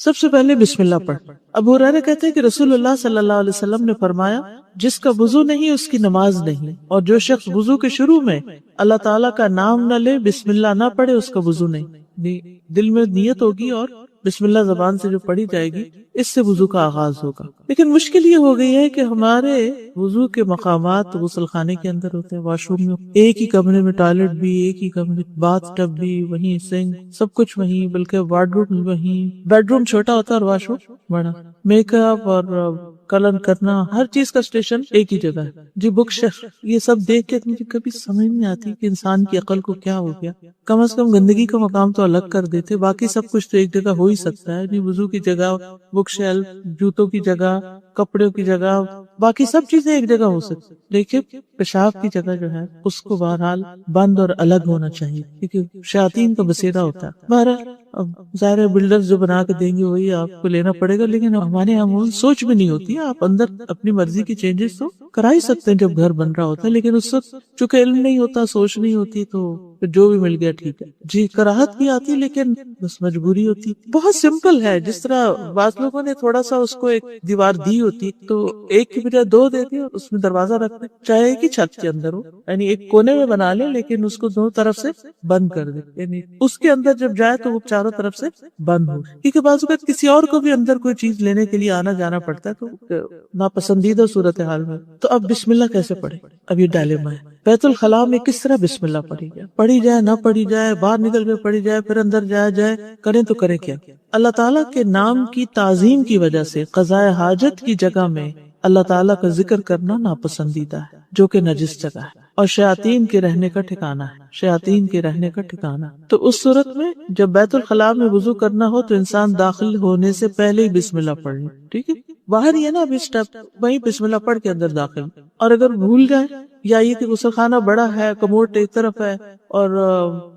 سب سے پہلے بسم اللہ پڑھ. ابو ہریرہ کہتے ہیں کہ رسول اللہ صلی اللہ علیہ وسلم نے فرمایا جس کا وضو نہیں اس کی نماز نہیں، اور جو شخص وضو کے شروع میں اللہ تعالیٰ کا نام نہ لے، بسم اللہ نہ پڑھے، اس کا وضو نہیں. دل میں نیت ہوگی اور بسم اللہ زبان سے جو پڑھی جائے گی اس سے وضو کا آغاز ہوگا. لیکن مشکل یہ ہو گئی ہے کہ ہمارے وضو کے مقامات غسل خانے کے اندر ہوتے ہیں، واش روم میں، ایک ہی کمرے میں ٹوائلٹ بھی، ایک ہی کمرے باتھ ٹب بھی وہیں، سنک سب کچھ وہیں، بلکہ وارڈ روم وہیں، بیڈ روم چھوٹا ہوتا ہے اور واش روم بڑا. میک اپ اور کلر کرنا ہر چیز کا اسٹیشن ایک ہی جگہ ہے. جی بک شیلف، یہ سب دیکھ کے مجھے کبھی سمجھ نہیں آتی کہ انسان کی عقل کو کیا ہو گیا. کم از کم گندگی کا مقام تو الگ کر دیتے، باقی سب کچھ تو ایک جگہ ہو ہی سکتا ہے. وضو کی جگہ بک شیلف، جوتوں کی جگہ، کپڑوں کی جگہ، باقی سب چیزیں ایک جگہ ہو سکتی، لیکن پیشاب کی جگہ جو ہے اس کو بہرحال بند اور الگ ہونا چاہیے، کیونکہ شیاطین کا بسیرا ہوتا ہے. بہرحال اب ظاہر بلڈرز جو بنا کے دیں گے وہی آپ کو لینا پڑے گا، لیکن ہمارے یہاں سوچ بھی نہیں ہوتی. آپ اندر اپنی مرضی کی چینجز تو کرا ہی سکتے ہیں جب گھر بن رہا ہوتا ہے، لیکن اس وقت چونکہ علم نہیں ہوتا، سوچ نہیں ہوتی، تو جو بھی مل گیا ٹھیک ہے. جی کراہت بھی آتی لیکن بس مجبوری ہوتی. بہت سمپل ہے، جس طرح بعض لوگوں نے تھوڑا سا اس کو ایک دیوار دی ہوتی تو ایک کی بجائے دو دیتی اور اس میں دروازہ رکھ دیں، چاہے ایک ہی چھت کے اندر ہو، یعنی ایک کونے میں بنا لے لیکن اس کو دو طرف سے بند کر دے، یعنی اس کے اندر جب جائے تو وہ چاروں طرف سے بند ہو. کیونکہ بعض اوقات کسی اور کو بھی اندر کوئی چیز لینے کے لیے آنا جانا پڑتا ہے تو ناپسندیدہ صورتحال میں. تو اب بسم اللہ کیسے پڑھے؟ اب یہ ڈائلیما ہے. بیت الخلاء میں کس طرح بسم اللہ پڑھی جائے نہ پڑھی جائے، باہر نکل کے پڑھی جائے، پھر اندر جایا جائے، کریں تو کریں کیا؟ اللہ تعالیٰ کے نام کی تعظیم کی وجہ سے قضاء حاجت کی جگہ میں اللہ تعالیٰ کا ذکر کرنا ناپسندیدہ ہے، جو کہ نجس جگہ ہے اور شیاطین کے رہنے کا ٹھکانہ ہے، شیاطین کے رہنے کا ٹھکانہ. تو اس صورت میں جب بیت الخلاء میں وضو کرنا ہو تو انسان داخل ہونے سے پہلے ہی بسم اللہ پڑھ لے. ٹھیک ہے، باہر یہ نا ابھی اسٹیپ وہیں بسم اللہ پڑھ کے اندر داخل. اور اگر بھول جائے یا یہ کہ غسل خانہ بڑا ہے، کموڈ ایک طرف ہے اور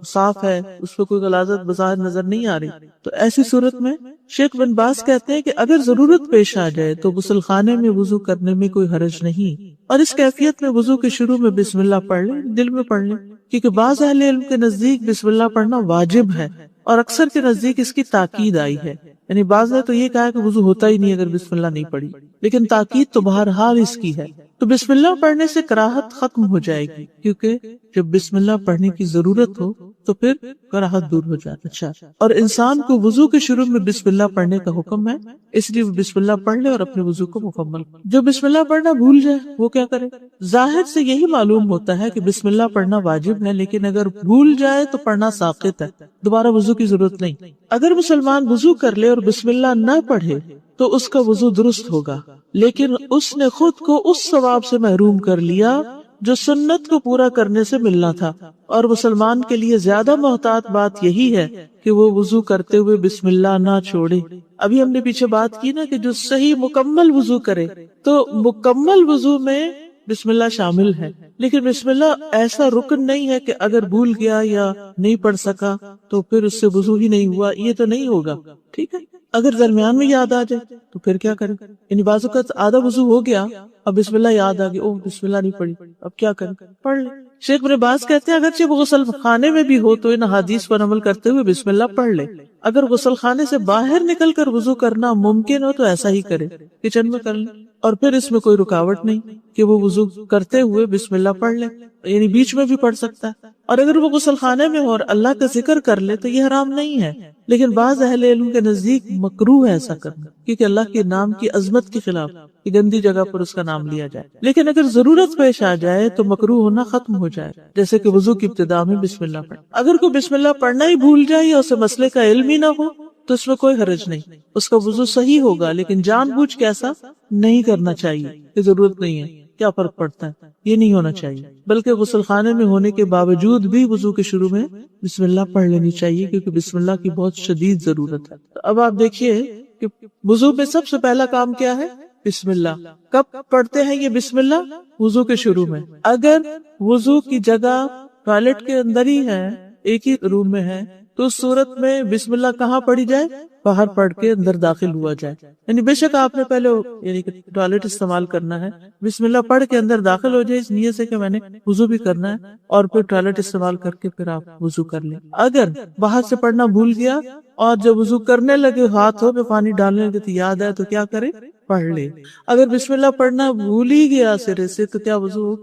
صاف ہے، اس پہ کوئی غلاظت بظاہر نظر نہیں آ رہی، تو ایسی صورت میں شیخ بن باز کہتے ہیں کہ اگر ضرورت پیش آ جائے تو غسل خانے میں وضو کرنے میں کوئی حرج نہیں، اور اس کیفیت میں وضو کے شروع میں بسم اللہ پڑھ لیں، دل میں پڑھ لیں. کیونکہ بعض اہل علم کے نزدیک بسم اللہ پڑھنا واجب ہے اور اکثر کے نزدیک اس کی تاکید آئی ہے. یعنی بعض نے تو یہ کہا کہ وضو ہوتا ہی نہیں اگر بسم اللہ نہیں پڑھی، لیکن تاکید تو بہرحال اس کی ہے. تو بسم اللہ پڑھنے سے کراہت ختم ہو جائے گی، کیونکہ جب بسم اللہ پڑھنے کی ضرورت ہو تو پھر کراہت دور ہو جاتا. اچھا، اور انسان کو وضو کے شروع میں بسم اللہ پڑھنے کا حکم ہے، اس لیے وہ بسم اللہ پڑھ لے اور اپنے وضو کو مکمل. جو بسم اللہ پڑھنا بھول جائے وہ کیا کرے؟ ظاہر سے یہی معلوم ہوتا ہے کہ بسم اللہ پڑھنا واجب ہے، لیکن اگر بھول جائے تو پڑھنا ساقط ہے، دوبارہ وضو کی ضرورت نہیں. اگر مسلمان وضو کر لے اور بسم اللہ نہ پڑھے تو اس کا وضو درست ہوگا، لیکن اس نے خود کو اس ثواب سے محروم کر لیا جو سنت کو پورا کرنے سے ملنا تھا. اور مسلمان کے لیے زیادہ محتاط بات یہی ہے کہ وہ وضو کرتے ہوئے بسم اللہ نہ چھوڑے. ابھی ہم نے پیچھے بات کی نا کہ جو صحیح مکمل وضو کرے، تو مکمل وضو میں بسم اللہ شامل ہے، لیکن بسم اللہ ایسا رکن نہیں ہے کہ اگر بھول گیا یا نہیں پڑھ سکا تو پھر اس سے وضو ہی نہیں ہوا، یہ تو نہیں ہوگا. ٹھیک ہے، اگر درمیان میں یاد آ جائے تو پھر کیا کریں؟ یعنی بعض اوقات آدھا وضو ہو گیا، اب بسم اللہ یاد آ گئی، اوہ بسم اللہ نہیں پڑھی، اب کیا کریں؟ پڑھ لیں. شیخ بن باز کہتے ہیں اگرچہ وہ غسل خانے میں بھی ہو تو ان حدیث پر عمل کرتے ہوئے بسم اللہ پڑھ لے. اگر غسل خانے سے باہر نکل کر وضو کرنا ممکن ہو تو ایسا ہی کرے، کچن میں کر لیں، اور پھر اس میں کوئی رکاوٹ نہیں کہ وہ وضو کرتے ہوئے بسم اللہ پڑھ لے، یعنی بیچ میں بھی پڑھ سکتا ہے. اور اگر وہ غسل خانے میں ہو اور اللہ کا ذکر کر لے تو یہ حرام نہیں ہے، لیکن بعض اہل علم کے نزدیک مکروہ ہے ایسا کرنا، کیونکہ اللہ کے نام کی عظمت کے خلاف کہ گندی جگہ پر اس کا نام لیا جائے. لیکن اگر ضرورت پیش آ جائے تو مکروہ ہونا ختم ہو جائے، جیسے کہ وضو کی ابتدا میں بسم اللہ پڑھ. اگر کوئی بسم اللہ پڑھنا ہی بھول جائے یا اسے مسئلے کا علم ہی نہ ہو تو اس میں کوئی حرج نہیں، اس کا وضو صحیح ہوگا، لیکن جان بوجھ کے ایسا نہیں کرنا چاہیے کہ ضرورت نہیں ہے، کیا فرق پڑتا ہے، یہ نہیں ہونا چاہیے. بلکہ غسل خانے میں ہونے کے باوجود بھی وضو کے شروع میں بسم اللہ پڑھ لینی چاہیے، کیونکہ بسم اللہ کی بہت شدید ضرورت ہے. اب آپ دیکھیے کہ وضو میں سب سے پہلا کام کیا ہے؟ بسم اللہ. کب پڑھتے ہیں یہ بسم اللہ؟ وضو کے شروع میں. اگر وضو کی جگہ ٹوائلٹ کے اندر ہی ہے، ایک ہی روم میں ہے، تو اس صورت میں بسم اللہ کہاں پڑھی جائے؟ باہر پڑھ کے اندر داخل ہوا جائے. یعنی بے شک آپ نے پہلے یعنی کہ ٹوائلٹ استعمال کرنا ہے، بسم اللہ پڑھ کے اندر داخل ہو جائے اس نیت سے کہ میں نے وضو بھی کرنا ہے، اور پھر ٹوائلٹ استعمال کر کے پھر آپ وضو کر لیں. اگر باہر سے پڑھنا بھول گیا اور جب وضو کرنے لگے ہاتھوں میں پانی ڈالنے لگے تو یاد آئے تو کیا کرے؟ پڑھ لے. اگر بسم اللہ پڑھنا بھول ہی گیا سرے سے تو کیا وضو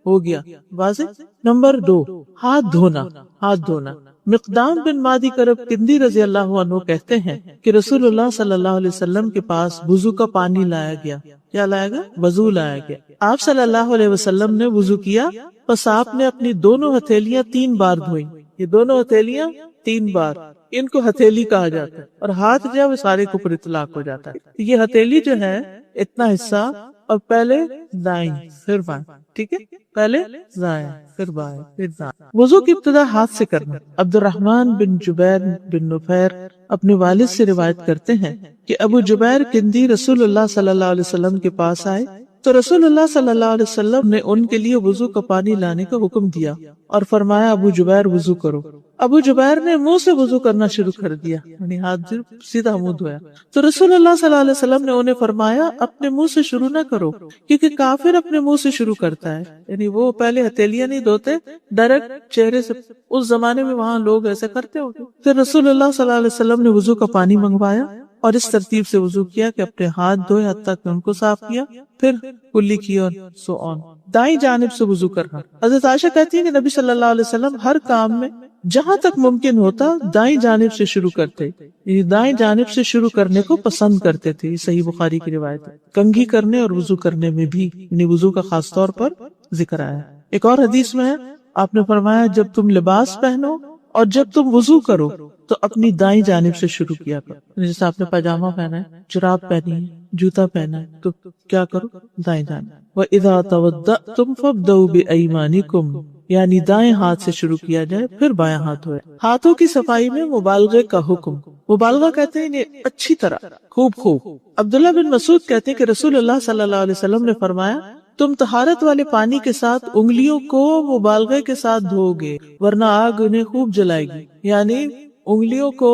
ہو گیا؟ واضح. نمبر 2، ہاتھ دھونا. ہاتھ دھونا. مقدام بن مادی کرب کندی رضی اللہ عنہ کہتے ہیں کہ رسول اللہ صلی اللہ علیہ وسلم کے پاس وضو کا پانی لایا گیا. کیا لایا گیا؟ وضو لایا گیا. آپ صلی اللہ علیہ وسلم نے وضو کیا، پس آپ نے اپنی دونوں ہتھیلیاں 3 بار دھوئیں. یہ دونوں ہتھیلیاں 3 بار، ان کو ہتھیلی کہا جاتا ہے، اور ہاتھ جو ہے وہ سارے کے اوپر اطلاق ہو جاتا ہے. یہ ہتھیلی جو ہے اتنا حصہ، اور پہلے دائیں پھر بائیں. ٹھیک ہے، پہلے دائیں پھر بائیں پھر دائیں. وضو کی ابتدا ہاتھ سے کرنا. عبد الرحمن بن جبیر بن نفیر اپنے والد سے روایت کرتے ہیں کہ ابو جبیر کندی رسول اللہ صلی اللہ علیہ وسلم کے پاس آئے تو رسول اللہ صلی اللہ علیہ وسلم نے ان کے لیے وضو کا پانی لانے کا حکم دیا اور فرمایا ابو جبیر وضو کرو. ابو جبیر نے منہ سے وضو کرنا شروع کر دیا، یعنی ہاتھ سیدھا منہ دھویا. تو رسول اللہ صلی اللہ علیہ وسلم نے انہیں فرمایا اپنے منہ سے شروع نہ کرو، کیونکہ کافر اپنے منہ سے شروع کرتا ہے. یعنی وہ پہلے ہتھیلیاں نہیں دھوتے، ڈائریکٹ چہرے سے. اس زمانے میں وہاں لوگ ایسے کرتے ہوتے. پھر رسول اللہ صلی اللہ علیہ وسلم نے وضو کا پانی منگوایا اور اس ترتیب سے وضو کیا کہ اپنے ہاتھ دھوئے حتیٰ کہ ان کو صاف کیا، پھر کلی کی اور سو آن. دائیں جانب سے وضو کرنا. حضرت عائشہ کہتی ہیں کہ نبی صلی اللہ علیہ وسلم ہر کام میں جہاں تک ممکن ہوتا دائیں جانب سے شروع کرتے، یعنی دائیں جانب سے شروع کرنے کو پسند کرتے تھے. یہ صحیح بخاری کی روایت ہے. کنگھی کرنے اور وضو کرنے میں بھی، یعنی وضو کا خاص طور پر ذکر آیا. ایک اور حدیث میں ہے آپ نے فرمایا جب تم لباس پہنو اور جب تم وضو کرو تو اپنی دائیں جانب سے شروع کیا کرو. جیسے آپ نے پاجامہ پہنا ہے، جراب پہنی ہے، جوتا پہنا ہے، تو کیا کرو؟ دائیں جانب. وَإِذَا تَوَضَّأْتُمْ فَابْدَؤْا بِأَيْمَانِكُمْ، یعنی دائیں ہاتھ سے شروع کیا جائے پھر بایاں ہاتھ ہوئے. ہاتھوں کی صفائی میں مبالغے کا حکم. مبالغہ کہتے ہیں اچھی طرح، خوب. عبداللہ بن مسعود کہتے ہیں کہ رسول اللہ صلی اللہ علیہ وسلم نے فرمایا تم طہارت والے پانی کے ساتھ انگلیوں کو مبالغے کے ساتھ دھو گے ورنہ آگ انہیں خوب جلائے گی. یعنی انگلیوں کو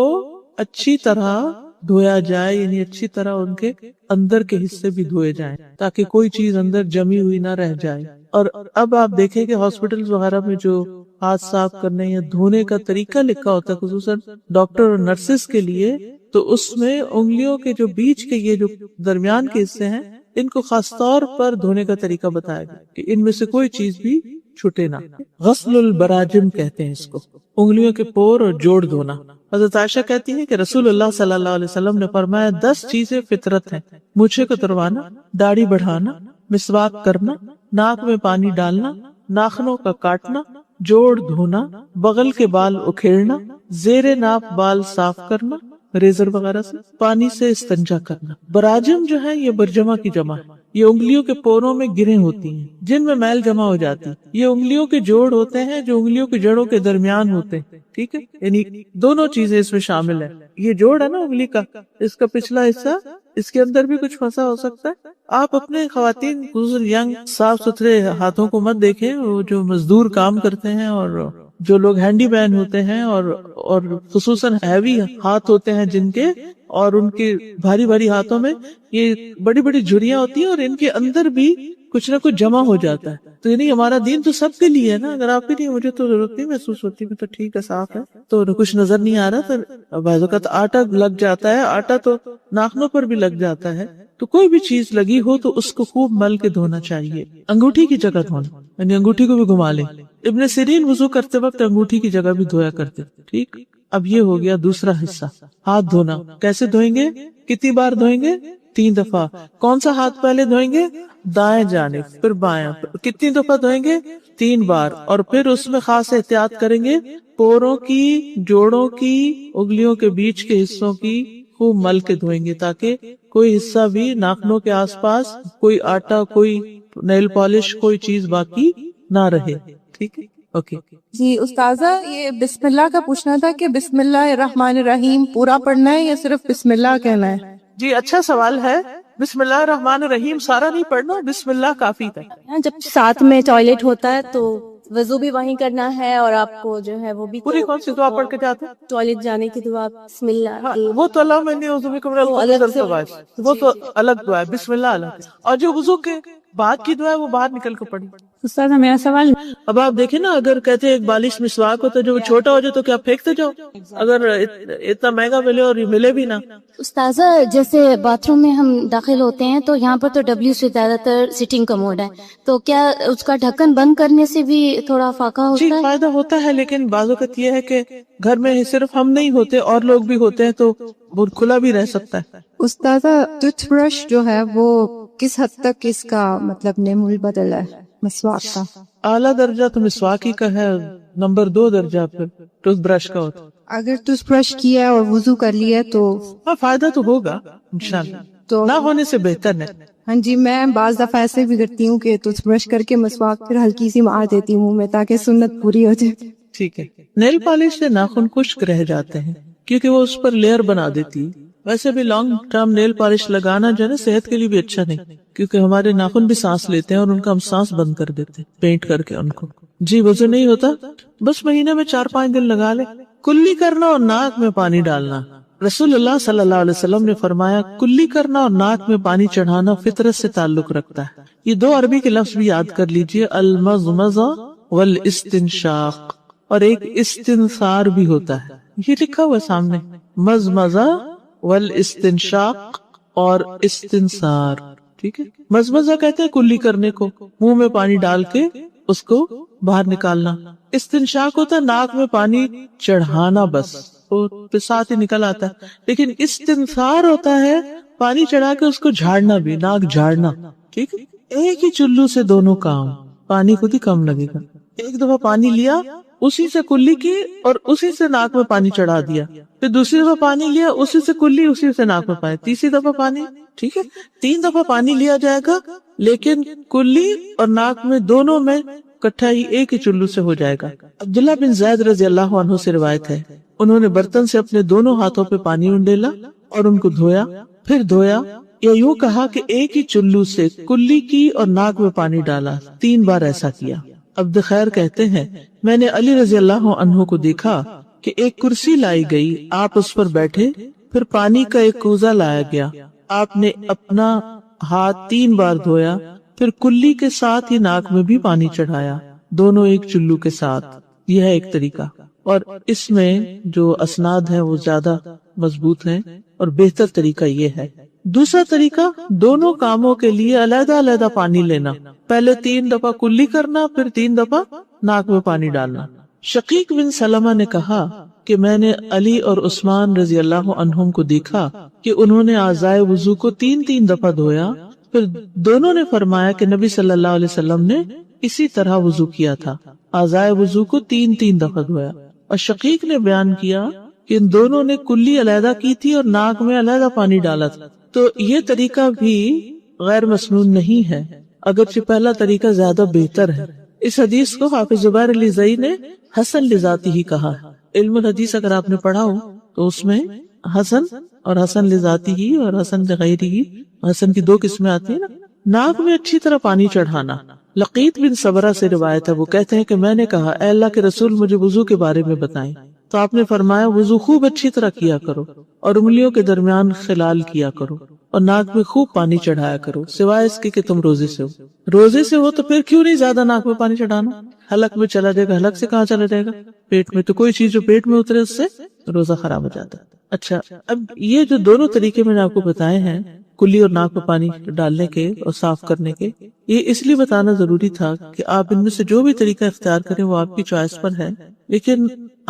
اچھی طرح دھویا جائے، یعنی اچھی طرح ان کے اندر کے حصے بھی دھوئے جائیں تاکہ کوئی چیز اندر جمی ہوئی نہ رہ جائے. اور اب آپ دیکھیں کہ ہاسپٹل وغیرہ میں جو ہاتھ صاف کرنے یا دھونے کا طریقہ لکھا ہوتا ہے خصوصاً ڈاکٹر اور نرسز کے لیے، تو اس میں انگلیوں کے جو بیچ کے یہ جو درمیان کے حصے ہیں ان کو خاص طور پر دھونے کا طریقہ بتایا گیا کہ ان میں سے کوئی چیز بھی چھوٹے نہ. غسل البراجم کہتے ہیں اس کو، انگلیوں کے پور اور جوڑ دھونا. حضرت عائشہ کہتی ہے کہ رسول اللہ صلی اللہ علیہ وسلم نے فرمایا 10 چیزیں فطرت ہیں: مونچھیں کتروانا، داڑھی بڑھانا، مسواک کرنا، ناک میں پانی ڈالنا، ناخنوں کا کاٹنا، جوڑ دھونا، بغل کے بال اکھیڑنا، زیر ناف بال صاف کرنا، ریزر وغیرہ سے، پانی سے استنجا کرنا. براجم جو ہے یہ برجمہ کی جمع ہے. یہ انگلیوں کے پوروں میں گریں ہوتی ہیں جن میں میل جمع ہو جاتی. یہ انگلیوں کے جوڑ ہوتے ہیں جو انگلیوں کی جڑوں کے درمیان ہوتے ہیں. ٹھیک ہے، یعنی دونوں چیزیں اس میں شامل ہیں. یہ جوڑ ہے نا انگلی کا، اس کا پچھلا حصہ، اس کے اندر بھی کچھ پھنسا ہو سکتا ہے. آپ اپنے خواتین ینگ صاف ستھرے ہاتھوں کو مت دیکھیں، وہ جو مزدور کام کرتے ہیں اور جو لوگ ہینڈی مین ہوتے ہیں اور خصوصاً ہیوی ہاتھ ہوتے ہیں جن کے، اور ان کے بھاری بھاری ہاتھوں میں یہ بڑی بڑی جھریاں ہوتی ہیں اور ان کے اندر بھی کچھ نہ کچھ جمع ہو جاتا ہے. تو یعنی ہمارا دین تو سب کے لیے ہے نا. اگر آپ کے لیے مجھے تو ضرورت نہیں محسوس ہوتی، میں تو ٹھیک ہے صاف ہے تو کچھ نظر نہیں آ رہا، تو بعض اوقات آٹا لگ جاتا ہے، آٹا تو ناخنوں پر بھی لگ جاتا ہے. تو کوئی بھی چیز لگی ہو تو اس کو خوب مل کے دھونا چاہیے. انگوٹھی کی جگہ دھونا، یعنی انگوٹھی کو بھی گھما لیں. ابن سیرین وضو کرتے وقت انگوٹھی کی جگہ بھی دھویا کرتے. ٹھیک. اب یہ ہو گیا دوسرا حصہ، ہاتھ دھونا. کیسے دھوئیں گے؟ کتنی بار دھوئیں گے؟ 3 دفعہ. کون سا ہاتھ پہلے دھوئیں گے؟ دائیں جانب، پھر بایاں. کتنی دفعہ دھوئیں گے؟ 3 بار. اور پھر اس میں خاص احتیاط کریں گے، پوروں کی، جوڑوں کی، انگلیوں کے بیچ کے حصوں کی خوب مل کے دھوئیں گے تاکہ کوئی حصہ بھی ناخنوں کے آس پاس، کوئی آٹا، کوئی نیل پالش، کوئی چیز باقی نہ رہے. ٹھیک ہے، اوکے. جی استاذہ، یہ بسم اللہ کا پوچھنا تھا کہ بسم اللہ الرحمن الرحیم پورا پڑھنا ہے یا صرف بسم اللہ کہنا ہے؟ جی اچھا سوال ہے. بسم اللہ الرحمن الرحیم سارا نہیں پڑھنا، بسم اللہ کافی تھا. جب ساتھ میں ٹوائلٹ ہوتا ہے تو وضو بھی وہیں کرنا ہے اور آپ کو جو ہے وہ بھی پوری کون سی دعا پڑھ کے جاتے ہیں؟ ٹوائلٹ جانے کی دعا بسم اللہ. وہ تو اللہ میں نے وہ تو الگ دعا ہے، بسم اللہ الگ. اور جو وضو کے بعد کی دعا ہے وہ باہر نکل کے پڑھی. استاذہ میرا سوال اب آپ دیکھیں نا, اگر کہتے ہیں ایک بالش مسواک ہوتا ہے جو چھوٹا ہو جائے تو کیا پھینکتے جاؤ, اگر اتنا مہنگا ملے اور یہ ملے بھی نہ. استاذہ جیسے باتھ روم میں ہم داخل ہوتے ہیں تو یہاں پر تو ڈبلیو سے زیادہ تر سٹنگ کموڈ ہے, تو کیا اس کا ڈھکن بند کرنے سے بھی تھوڑا فاقہ جی ہوتا ہے؟ فائدہ ہوتا ہے, لیکن بعض اوقات یہ ہے کہ گھر میں صرف ہم نہیں ہوتے اور لوگ بھی ہوتے ہیں تو وہ کھلا بھی رہ سکتا ہے. استاذہ ٹوتھ برش جو ہے وہ کس حد تک اس کا مطلب نعم البدل ہے مسواک کا؟ اعلیٰ درجہ تو مسواکی کا ہے, نمبر 2 درجہ پھر ٹوتھ برش کا ہوتا ہے. اگر ٹوتھ برش کیا ہے اور وضو کر لیا تو ہاں فائدہ تو ہوگا انشاءاللہ, تو نہ ہونے سے بہتر ہے. ہاں جی, میں بعض دفعہ ایسے بھی کرتی ہوں کہ ٹوتھ برش کر کے مسواک پھر ہلکی سی مار دیتی ہوں منہ میں تاکہ سنت پوری ہو جائے. ٹھیک ہے. نیل پالش سے ناخن خشک رہ جاتے ہیں کیونکہ وہ اس پر لیئر بنا دیتی ہے. ویسے بھی لانگ ٹرم نیل پالش لگانا جو ہے نا صحت کے لیے بھی اچھا نہیں, کیونکہ ہمارے ناخن بھی سانس لیتے ہیں اور ان کا ہم سانس بند کر دیتے ہیں پینٹ کر کے ان کو. جی وضو نہیں ہوتا, بس مہینے میں 4-5 دن لگا لے. کلی کرنا اور ناک میں پانی ڈالنا. رسول اللہ صلی اللہ علیہ وسلم نے فرمایا کلی کرنا اور ناک میں پانی چڑھانا فطرت سے تعلق رکھتا ہے. یہ 2 عربی کے لفظ بھی یاد کر لیجئے, المضمضہ والاستنشاق, اور ایک استنثار بھی ہوتا ہے, یہ لکھا ہوا سامنے, مضمضہ والاستنشاق اور استنثار. ٹھیک ہے. مضمضہ کہتے ہیں کلی کرنے کو, منہ میں پانی ڈال کے اس کو باہر نکالنا. استنشاق ہوتا ہے ناک میں پانی چڑھانا, بس وہ ساتھ ہی نکل آتا ہے. لیکن استنثار ہوتا ہے پانی چڑھا کے اس کو جھاڑنا بھی, ناک جھاڑنا. ٹھیک ہے. ایک ہی چلو سے دونوں کام, پانی خود ہی کم لگے گا. ایک دفعہ پانی لیا, اسی سے کلی کی اور اسی سے ناک میں پانی چڑھا دیا, پھر دوسری دفعہ پانی لیا, اسی سے کلی, اسی سے ناک میں پانی, تیسری دفعہ پانی. ٹھیک ہے. 3 دفعہ پانی لیا جائے گا, لیکن کلی اور ناک میں دونوں میں اکٹھا ہی ایک ہی چلو سے ہو جائے گا. عبداللہ بن زید رضی اللہ عنہ سے روایت ہے, انہوں نے برتن سے اپنے دونوں ہاتھوں پہ پانی انڈیلا اور ان کو دھویا, پھر دھویا, یا یوں کہا کہ ایک ہی چلو سے کلی کی اور ناک میں پانی ڈالا, 3 بار ایسا کیا. عبد خیر کہتے ہیں میں نے علی رضی اللہ عنہ کو دیکھا کہ ایک کرسی لائی گئی, آپ اس پر بیٹھے, پھر پانی کا ایک کوزہ لایا گیا, آپ نے اپنا ہاتھ 3 بار دھویا, پھر کلی کے ساتھ ہی ناک میں بھی پانی چڑھایا, دونوں ایک چلو کے ساتھ. یہ ہے ایک طریقہ, اور اس میں جو اسناد ہیں وہ زیادہ مضبوط ہیں, اور بہتر طریقہ یہ ہے. دوسرا طریقہ دونوں کاموں کے لیے علیحدہ علیحدہ پانی لینا, پہلے 3 دفعہ کلی کرنا, پھر 3 دفعہ ناک میں پانی ڈالنا. شقیق بن سلمہ نے کہا کہ میں نے علی اور عثمان رضی اللہ عنہم کو دیکھا کہ انہوں نے اعضائے وضو کو 3 دفعہ دھویا, پھر دونوں نے فرمایا کہ نبی صلی اللہ علیہ وسلم نے اسی طرح وضو کیا تھا, اعضائے وضو کو 3 دفعہ دھویا. اور شقیق نے بیان کیا کہ ان دونوں نے کلی علیحدہ کی تھی اور ناک میں علیحدہ پانی ڈالا تھا. تو یہ طریقہ بھی غیر مسنون نہیں ہے, اگرچہ پہلا طریقہ زیادہ بہتر ہے. اس حدیث کو حافظ زبیر علی زئی نے حسن لذاتی ہی کہا ہے. علم الحدیث اگر آپ نے پڑھا ہو تو اس میں حسن اور حسن لذاتی ہی اور حسن لغیری ہی, حسن کی 2 قسمیں آتی ہیں نا. ناک میں اچھی طرح پانی چڑھانا. لقیط بن صبرہ سے روایت ہے, وہ کہتے ہیں کہ میں نے کہا اے اللہ کے رسول مجھے وضو کے بارے میں بتائیں, تو آپ نے فرمایا وضو خوب اچھی طرح کیا کرو اور انگلیوں کے درمیان خلال کیا کرو اور ناک میں خوب پانی چڑھایا کرو, سوائے اس کے کہ تم روزے سے ہو. روزے سے ہو تو پھر کیوں نہیں زیادہ ناک میں پانی چڑھانا, حلق میں چلا جائے گا, حلق سے کہاں چلا جائے گا, پیٹ میں. تو کوئی چیز جو پیٹ میں اترے اس سے روزہ خراب ہو جاتا ہے. اچھا, اب یہ جو دونوں طریقے میں نے آپ کو بتائے ہیں, کلی اور ناک میں پانی ڈالنے کے اور صاف کرنے کے, یہ اس لیے بتانا ضروری تھا کہ آپ ان میں سے جو بھی طریقہ اختیار کریں وہ آپ کی چوائس پر ہے. لیکن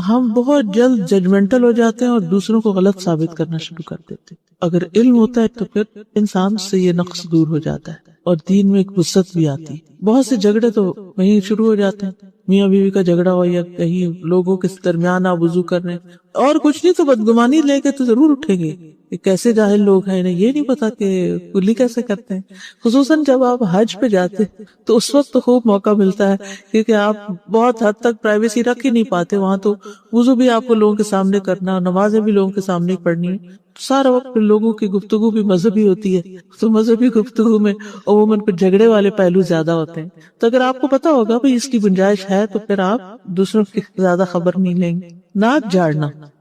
ہم بہت جلد ججمنٹل ہو جاتے ہیں اور دوسروں کو غلط ثابت کرنا شروع کر دیتے ہیں. اگر علم ہوتا ہے تو پھر انسان سے یہ نقص دور ہو جاتا ہے اور دین میں ایک وسعت بھی آتی ہے. بہت سے جھگڑے تو وہیں شروع ہو جاتے ہیں, میاں بیوی کا جھگڑا ہو یا کہیں لوگوں کے درمیان آپ وضو کر رہے ہیں اور کچھ نہیں تو بدگمانی لے کے تو ضرور اٹھیں گے کہ کیسے جاہل لوگ ہیں, انہیں یہ نہیں پتا کہ کلی کیسے کرتے ہیں. خصوصاً جب آپ حج پہ جاتے تو اس وقت تو خوب موقع ملتا ہے کیونکہ آپ بہت حد تک پرائیویسی رکھ ہی نہیں پاتے. وہاں تو وضو بھی آپ کو لوگوں کے سامنے کرنا اور نمازیں بھی لوگوں کے سامنے پڑھنی ہے. سارا وقت لوگوں کی گفتگو بھی مذہبی ہوتی ہے, تو مذہبی گفتگو میں عموماً کچھ جھگڑے والے پہلو زیادہ ہوتے ہیں. تو اگر آپ کو پتا ہوگا بھئی اس کی گنجائش ہے تو پھر آپ دوسروں کی زیادہ خبر نہیں لیں گے. ناک جھاڑنا,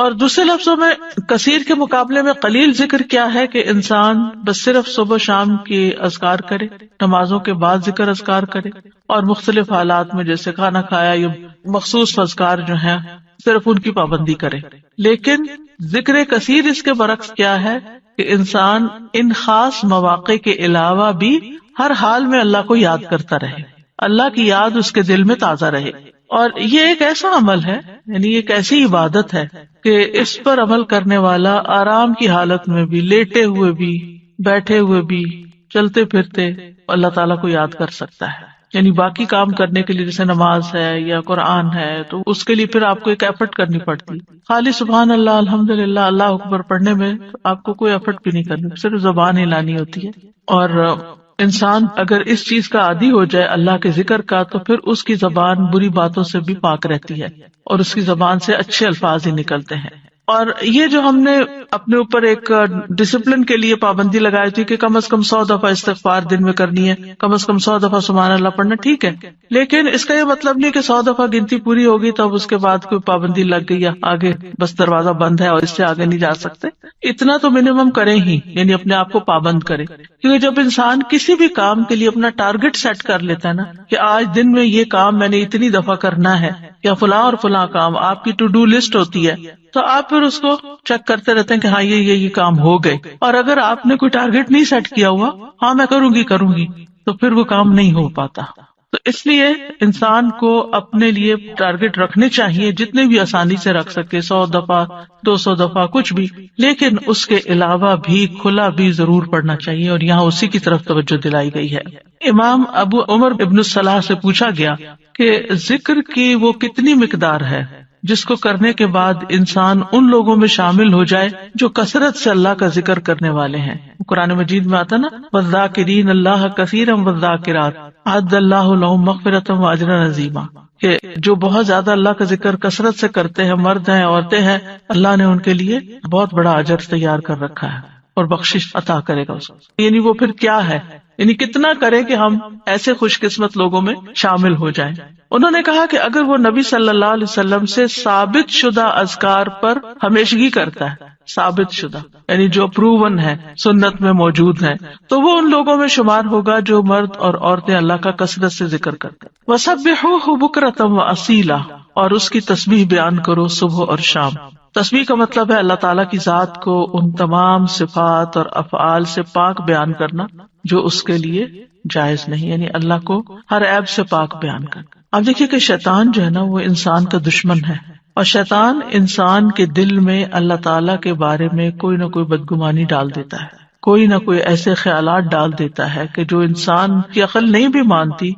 اور دوسرے لفظوں میں کثیر کے مقابلے میں قلیل ذکر کیا ہے کہ انسان بس صرف صبح شام کے اذکار کرے، نمازوں کے بعد ذکر اذکار کرے، اور مختلف حالات میں جیسے کھانا کھایا یا مخصوص اذکار جو ہیں صرف ان کی پابندی کرے. لیکن ذکر کثیر اس کے برعکس کیا ہے کہ انسان ان خاص مواقع کے علاوہ بھی ہر حال میں اللہ کو یاد کرتا رہے، اللہ کی یاد اس کے دل میں تازہ رہے. اور یہ ایک ایسا عمل ہے، یعنی ایک ایسی عبادت ہے کہ اس پر عمل کرنے والا آرام کی حالت میں بھی، لیٹے ہوئے بھی، بیٹھے ہوئے بھی، چلتے پھرتے اللہ تعالیٰ کو یاد کر سکتا ہے. یعنی باقی کام کرنے کے لیے جیسے نماز ہے یا قرآن ہے تو اس کے لیے پھر آپ کو ایک ایفرٹ کرنی پڑتی. خالی سبحان اللہ الحمدللہ اللہ اکبر پڑھنے میں آپ کو کوئی ایفرٹ بھی نہیں کرنی، صرف زبان ہلانی ہوتی ہے. اور انسان اگر اس چیز کا عادی ہو جائے اللہ کے ذکر کا تو پھر اس کی زبان بری باتوں سے بھی پاک رہتی ہے اور اس کی زبان سے اچھے الفاظ ہی نکلتے ہیں. اور یہ جو ہم نے اپنے اوپر ایک ڈسپلن کے لیے پابندی لگائی تھی کہ کم از کم 100 دفعہ استغفار دن میں کرنی ہے، کم از کم 100 دفعہ سبحان اللہ پڑھنا، ٹھیک ہے، لیکن اس کا یہ مطلب نہیں کہ 100 دفعہ گنتی پوری ہوگی تو اب اس کے بعد کوئی پابندی لگ گئی یا آگے بس دروازہ بند ہے اور اس سے آگے نہیں جا سکتے. اتنا تو منیمم کریں ہی، یعنی اپنے آپ کو پابند کریں. کیونکہ جب انسان کسی بھی کام کے لیے اپنا ٹارگٹ سیٹ کر لیتا ہے نا کہ آج دن میں یہ کام میں نے اتنی دفعہ کرنا ہے یا فلاں اور فلاں کام، آپ کی ٹو ڈو لسٹ ہوتی ہے، تو آپ پھر اس کو چیک کرتے رہتے ہیں کہ ہاں یہ کام ہو گئے. اور اگر آپ نے کوئی ٹارگٹ نہیں سیٹ کیا ہوا، ہاں میں کروں گی تو پھر وہ کام نہیں ہو پاتا. تو اس لیے انسان کو اپنے لیے ٹارگٹ رکھنے چاہیے جتنے بھی آسانی سے رکھ سکے، 100 دفعہ 200 دفعہ کچھ بھی، لیکن اس کے علاوہ بھی کھلا بھی ضرور پڑھنا چاہیے. اور یہاں اسی کی طرف توجہ دلائی گئی ہے. امام ابو عمر ابن الصلاح سے پوچھا گیا کہ ذکر کی وہ کتنی مقدار ہے جس کو کرنے کے بعد انسان ان لوگوں میں شامل ہو جائے جو کثرت سے اللہ کا ذکر کرنے والے ہیں. قرآن مجید میں آتا نا والذاکرین اللہ کثیرا والذاکرات اعد اللہ لہم مغفرۃ واجرا عظیما، کہ جو بہت زیادہ اللہ کا ذکر کثرت سے کرتے ہیں، مرد ہیں عورتیں ہیں، اللہ نے ان کے لیے بہت بڑا اجر تیار کر رکھا ہے اور بخشش عطا کرے گا اس کو. یعنی وہ پھر کیا ہے، یعنی کتنا کرے کہ ہم ایسے خوش قسمت لوگوں میں شامل ہو جائیں. انہوں نے کہا کہ اگر وہ نبی صلی اللہ علیہ وسلم سے ثابت شدہ اذکار پر ہمیشگی کرتا ہے، ثابت شدہ یعنی جو پروون ہے، سنت میں موجود ہیں، تو وہ ان لوگوں میں شمار ہوگا جو مرد اور عورتیں اللہ کا کثرت سے ذکر کرتے ہیں. وَسَبِّحُوهُ بُكْرَةً وَأَصِيلًا، اور اس کی تسبیح بیان کرو صبح اور شام. تسبیح کا مطلب ہے اللہ تعالیٰ کی ذات کو ان تمام صفات اور افعال سے پاک بیان کرنا جو اس کے لیے جائز نہیں، یعنی اللہ کو ہر عیب سے پاک بیان کرنا. اب دیکھیے کہ شیطان جو ہے نا وہ انسان کا دشمن ہے، اور شیطان انسان کے دل میں اللہ تعالیٰ کے بارے میں کوئی نہ کوئی بدگمانی ڈال دیتا ہے، کوئی نہ کوئی ایسے خیالات ڈال دیتا ہے کہ جو انسان کی عقل نہیں بھی مانتی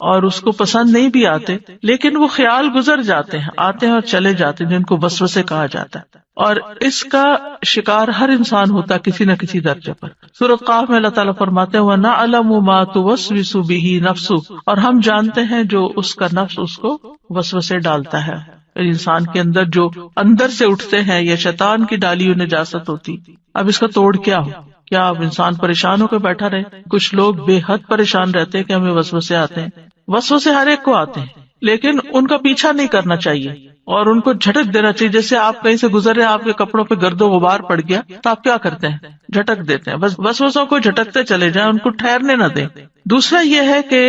اور اس کو پسند نہیں بھی آتے، لیکن وہ خیال گزر جاتے ہیں، آتے ہیں اور چلے جاتے ہیں، جن کو وسوسے کہا جاتا ہے. اور اس کا شکار ہر انسان ہوتا ہے کسی نہ کسی درجے پر. سورۃ قاف میں اللہ تعالیٰ فرماتے ہیں وَنَعْلَمُ مَا تُوَسْوِسُ بِهِ نَفْسُهُ، اور ہم جانتے ہیں جو اس کا نفس اس کو وسوسے ڈالتا ہے. انسان کے اندر جو اندر سے اٹھتے ہیں یا شیطان کی ڈالی ہوئی نجاست ہوتی. اب اس کا توڑ کیا ہو؟ کیا اب انسان پریشان ہو کے بیٹھا رہے؟ کچھ لوگ بے حد پریشان رہتے ہیں کہ ہمیں وسوسے آتے ہیں. وسوسے ہر ایک کو آتے ہیں، لیکن ان کا پیچھا نہیں کرنا چاہیے اور ان کو جھٹک دینا چاہیے. جیسے آپ کہیں سے گزر رہے ہیں، آپ کے کپڑوں پہ گرد و غبار پڑ گیا تو آپ کیا کرتے ہیں؟ جھٹک دیتے ہیں. بس وسوسوں کو جھٹکتے چلے جائیں، ان کو ٹھہرنے نہ دیں. دوسرا یہ ہے کہ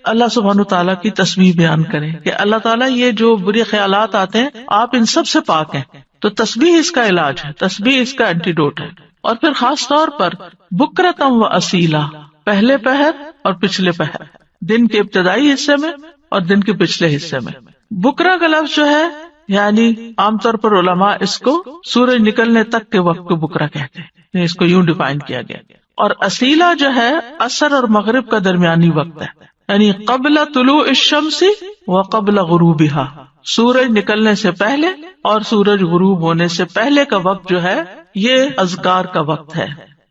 اللہ سبحانہ تعالیٰ کی تسبیح بیان کریں کہ اللہ تعالیٰ یہ جو برے خیالات آتے ہیں آپ ان سب سے پاک ہیں. تو تسبیح اس کا علاج ہے، تسبیح اس کا اینٹیڈوٹ ہے. اور پھر خاص طور پر بکرتم و اصیلا، پہلے پہر اور پچھلے پہر، دن کے ابتدائی حصے میں اور دن کے پچھلے حصے میں. بکرا کا لفظ جو ہے یعنی عام طور پر علماء اس کو سورج نکلنے تک کے وقت کو بکرا کہتے ہیں، اس کو یوں ڈیفائن کیا گیا. اور اصیلا جو ہے عصر اور مغرب کا درمیانی وقت ہے، یعنی قبل طلوع الشمس و قبل غروبها، سورج نکلنے سے پہلے اور سورج غروب ہونے سے پہلے کا وقت جو ہے یہ اذکار کا وقت ہے.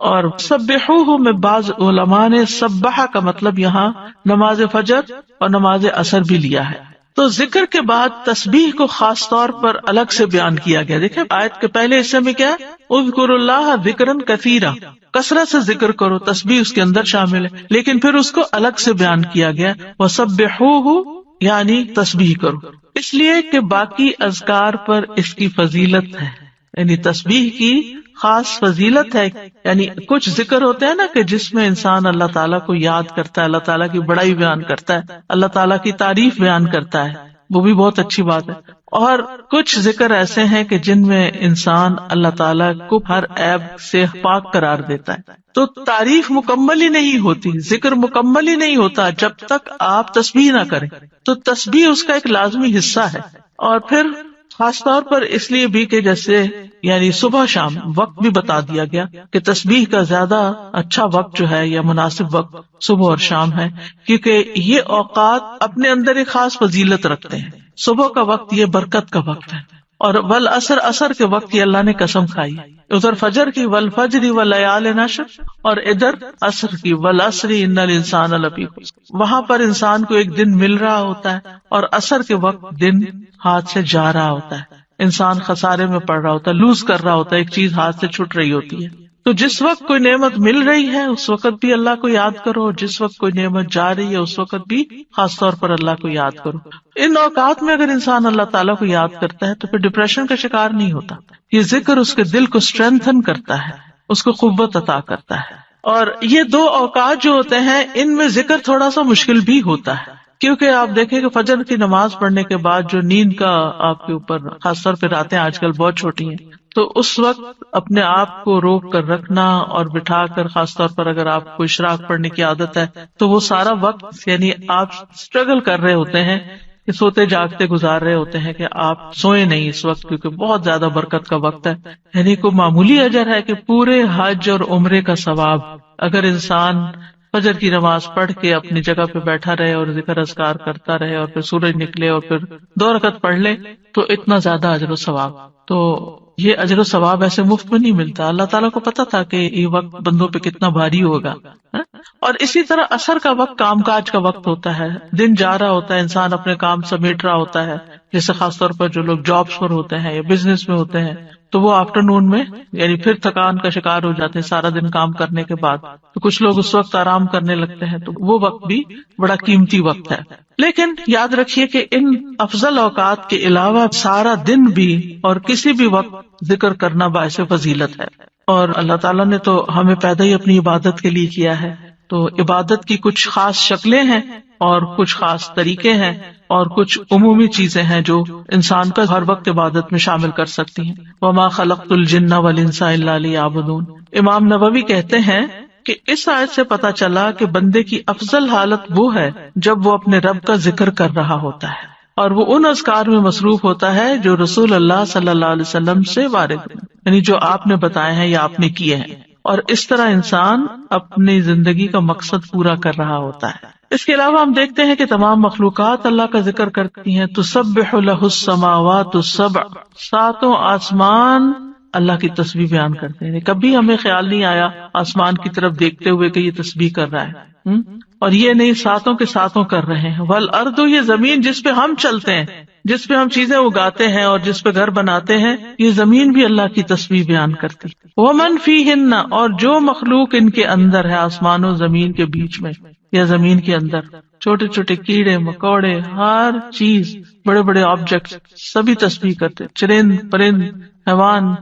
اور سبحوہ میں بعض علماء نے سبحہ کا مطلب یہاں نماز فجر اور نماز عصر بھی لیا ہے. تو ذکر کے بعد تسبیح کو خاص طور پر الگ سے بیان کیا گیا. دیکھیں آیت کے پہلے حصے میں کیا ہے، اذکروا اللہ ذکرا کثیرا، کثرت سے ذکر کرو، تسبیح اس کے اندر شامل ہے، لیکن پھر اس کو الگ سے بیان کیا گیا وسبحوہ یعنی تسبیح کرو، اس لیے کہ باقی اذکار پر اس کی فضیلت ہے. یعنی تسبیح کی خاص فضیلت ہے. یعنی کچھ ذکر ہوتے ہیں نا کہ جس میں انسان اللہ تعالیٰ کو یاد کرتا ہے، اللہ تعالیٰ کی بڑائی بیان کرتا ہے، اللہ تعالیٰ کی تعریف بیان کرتا ہے، وہ بھی بہت اچھی بات ہے. اور کچھ ذکر ایسے ہیں کہ جن میں انسان اللہ تعالیٰ کو ہر عیب سے پاک قرار دیتا ہے. تو تعریف مکمل ہی نہیں ہوتی، ذکر مکمل ہی نہیں ہوتا جب تک آپ تسبیح نہ کریں. تو تسبیح اس کا ایک لازمی حصہ ہے. اور پھر خاص طور پر اس لیے بھی کہ جیسے یعنی صبح شام وقت بھی بتا دیا گیا کہ تسبیح کا زیادہ اچھا وقت جو ہے یا مناسب وقت صبح اور شام ہے، کیونکہ یہ اوقات اپنے اندر ایک خاص فضیلت رکھتے ہیں. صبح کا وقت یہ برکت کا وقت ہے، اور والعصر عصر کے وقت یہ اللہ نے قسم کھائی. ادھر فجر کی والفجر ولیال عشر، اور ادھر عصر کی والعصر ان الانسان لفی خسر. وہاں پر انسان کو ایک دن مل رہا ہوتا ہے اور عصر کے وقت دن ہاتھ سے جا رہا ہوتا ہے، انسان خسارے میں پڑ رہا ہوتا ہے، لوز کر رہا ہوتا ہے، ایک چیز ہاتھ سے چھوٹ رہی ہوتی ہے. تو جس وقت کوئی نعمت مل رہی ہے اس وقت بھی اللہ کو یاد کرو، اور جس وقت کوئی نعمت جا رہی ہے اس وقت بھی خاص طور پر اللہ کو یاد کرو. ان اوقات میں اگر انسان اللہ تعالیٰ کو یاد کرتا ہے تو پھر ڈپریشن کا شکار نہیں ہوتا. یہ ذکر اس کے دل کو اسٹرینتھن کرتا ہے، اس کو قوت عطا کرتا ہے. اور یہ دو اوقات جو ہوتے ہیں ان میں ذکر تھوڑا سا مشکل بھی ہوتا ہے، کیونکہ آپ دیکھیں کہ فجر کی نماز پڑھنے کے بعد جو نیند کا آپ کے اوپر خاص طور پہ راتیں آج کل بہت چھوٹی ہیں، تو اس وقت اپنے آپ کو روک کر رکھنا اور بٹھا کر، خاص طور پر اگر آپ کو اشراق پڑھنے کی عادت ہے تو وہ سارا وقت یعنی آپ اسٹرگل کر رہے ہوتے ہیں کہ سوتے جاگتے گزار رہے ہوتے ہیں کہ آپ سوئے نہیں اس وقت، کیونکہ بہت زیادہ برکت کا وقت ہے. یعنی کوئی معمولی اجر ہے کہ پورے حج اور عمرے کا ثواب اگر انسان فجر کی نماز پڑھ کے اپنی جگہ پہ بیٹھا رہے اور ذکر اذکار کرتا رہے اور پھر سورج نکلے اور پھر 2 رکعت پڑھ لے تو اتنا زیادہ اجر و ثواب. تو یہ اجر و ثواب ایسے مفت میں نہیں ملتا. اللہ تعالیٰ کو پتا تھا کہ یہ وقت بندوں پہ کتنا بھاری ہوگا. اور اسی طرح عصر کا وقت کام کاج کا وقت ہوتا ہے، دن جا رہا ہوتا ہے، انسان اپنے کام سمیٹ رہا ہوتا ہے. جیسے خاص طور پر جو لوگ جابس پر ہوتے ہیں یا بزنس میں ہوتے ہیں تو وہ آفٹر نون میں یعنی پھر تھکان کا شکار ہو جاتے ہیں سارا دن کام کرنے کے بعد. تو کچھ لوگ اس وقت آرام کرنے لگتے ہیں، تو وہ وقت بھی بڑا قیمتی وقت ہے. لیکن یاد رکھیے کہ ان افضل اوقات کے علاوہ سارا دن بھی اور کسی بھی وقت ذکر کرنا باعث فضیلت ہے. اور اللہ تعالیٰ نے تو ہمیں پیدا ہی اپنی عبادت کے لیے کیا ہے، تو عبادت کی کچھ خاص شکلیں ہیں اور کچھ خاص طریقے ہیں اور کچھ عمومی چیزیں ہیں جو انسان کا ہر وقت عبادت میں شامل کر سکتی ہیں. وما خلقت الجن والانس الا لیعبدون. امام نووی کہتے ہیں کہ اس آیت سے پتہ چلا کہ بندے کی افضل حالت وہ ہے جب وہ اپنے رب کا ذکر کر رہا ہوتا ہے اور وہ ان اذکار میں مصروف ہوتا ہے جو رسول اللہ صلی اللہ علیہ وسلم سے وارد ہیں، یعنی جو آپ نے بتائے ہیں یا آپ نے کیے ہیں. اور اس طرح انسان اپنی زندگی کا مقصد پورا کر رہا ہوتا ہے. اس کے علاوہ ہم دیکھتے ہیں کہ تمام مخلوقات اللہ کا ذکر کرتی ہیں. تسبح لہ السماوات السبع، 7 آسمان اللہ کی تسبیح بیان کرتے ہیں. کبھی ہمیں خیال نہیں آیا آسمان کی طرف دیکھتے ہوئے کہ یہ تسبیح کر رہا ہے، اور یہ نہیں 7 کے 7 کر رہے ہیں. والارض، یہ زمین جس پہ ہم چلتے ہیں، جس پہ ہم چیزیں اگاتے ہیں اور جس پہ گھر بناتے ہیں، یہ زمین بھی اللہ کی تسبیح بیان کرتی. ومن فیہن، اور جو مخلوق ان کے اندر ہے، آسمان و زمین کے بیچ میں یا زمین کے اندر، چھوٹے چھوٹے کیڑے مکوڑے، ہر چیز، بڑے بڑے آبجیکٹس، سبھی تسبیح کرتے، چرند پرند، حیوان،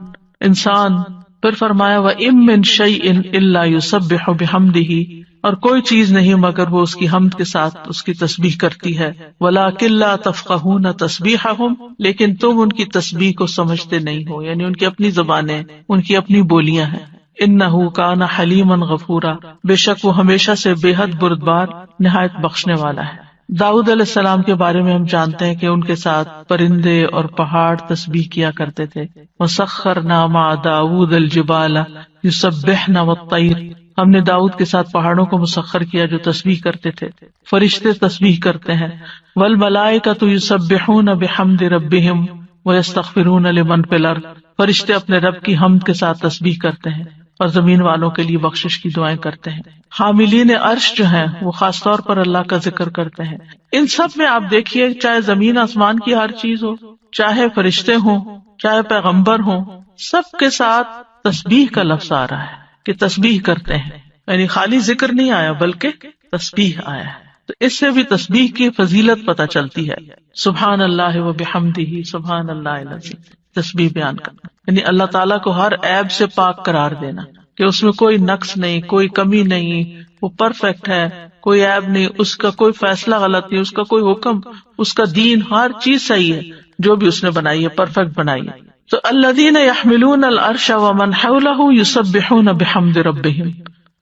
انسان. پھر فرمایا وَإِن مِّن شَيْءٍ إِلَّا يُسَبِّحُ بِحَمْدِهِ، اور کوئی چیز نہیں مگر وہ اس کی حمد کے ساتھ اس کی تسبیح کرتی ہے. وَلَٰكِن لَّا تَفْقَهُونَ تَسْبِيحَهُمْ، لیکن تم ان کی تسبیح کو سمجھتے نہیں ہو، یعنی ان کی اپنی زبانیں، ان کی اپنی بولیاں ہیں. إِنَّهُ كَانَ حَلِيمًا غَفُورًا، بے شک وہ ہمیشہ سے بے حد بردبار، نہایت بخشنے والا ہے. داؤد علیہ السلام کے بارے میں ہم جانتے ہیں کہ ان کے ساتھ پرندے اور پہاڑ تسبیح کیا کرتے تھے. وَسَخَّرْنَا مَعَ دَاوُودَ الْجِبَالَ يُسَبِّحْنَ وَالطَّيْرَ، ہم نے داؤد کے ساتھ پہاڑوں کو مسخر کیا جو تسبیح کرتے تھے. فرشتے تسبیح کرتے ہیں. وَالْمَلَائِكَةُ يُسَبِّحُونَ بِحَمْدِ رَبِّهِمْ وَيَسْتَغْفِرُونَ لِمَنْ فِي الْأَرْضِ، فرشتے اپنے رب کی حمد کے ساتھ تسبیح کرتے ہیں اور زمین والوں کے لیے بخشش کی دعائیں کرتے ہیں. حاملین عرش جو ہیں وہ خاص طور پر اللہ کا ذکر کرتے ہیں. ان سب میں آپ دیکھیے، چاہے زمین آسمان کی ہر چیز ہو، چاہے فرشتے ہوں، چاہے پیغمبر ہوں، سب کے ساتھ تسبیح کا لفظ آ رہا ہے کہ تسبیح کرتے ہیں. یعنی خالی ذکر نہیں آیا بلکہ تسبیح آیا ہے. تو اس سے بھی تسبیح کی فضیلت پتہ چلتی ہے. سبحان اللہ و بحمدہ، سبحان اللہ العظیم، تسبیح بیان کرنا. یعنی اللہ تعالیٰ کو ہر عیب سے پاک قرار دینا کہ اس میں کوئی نقص نہیں، کوئی کمی نہیں، وہ پرفیکٹ ہے، کوئی عیب نہیں، اس کا کوئی فیصلہ غلط نہیں، اس کا کوئی حکم، اس کا دین، ہر چیز صحیح ہے جو بھی اس نے بنائی ہے، پرفیکٹ بنائی ہے. تو الذین یحملون العرش ومن حولہ یسبحون بحمد ربہم،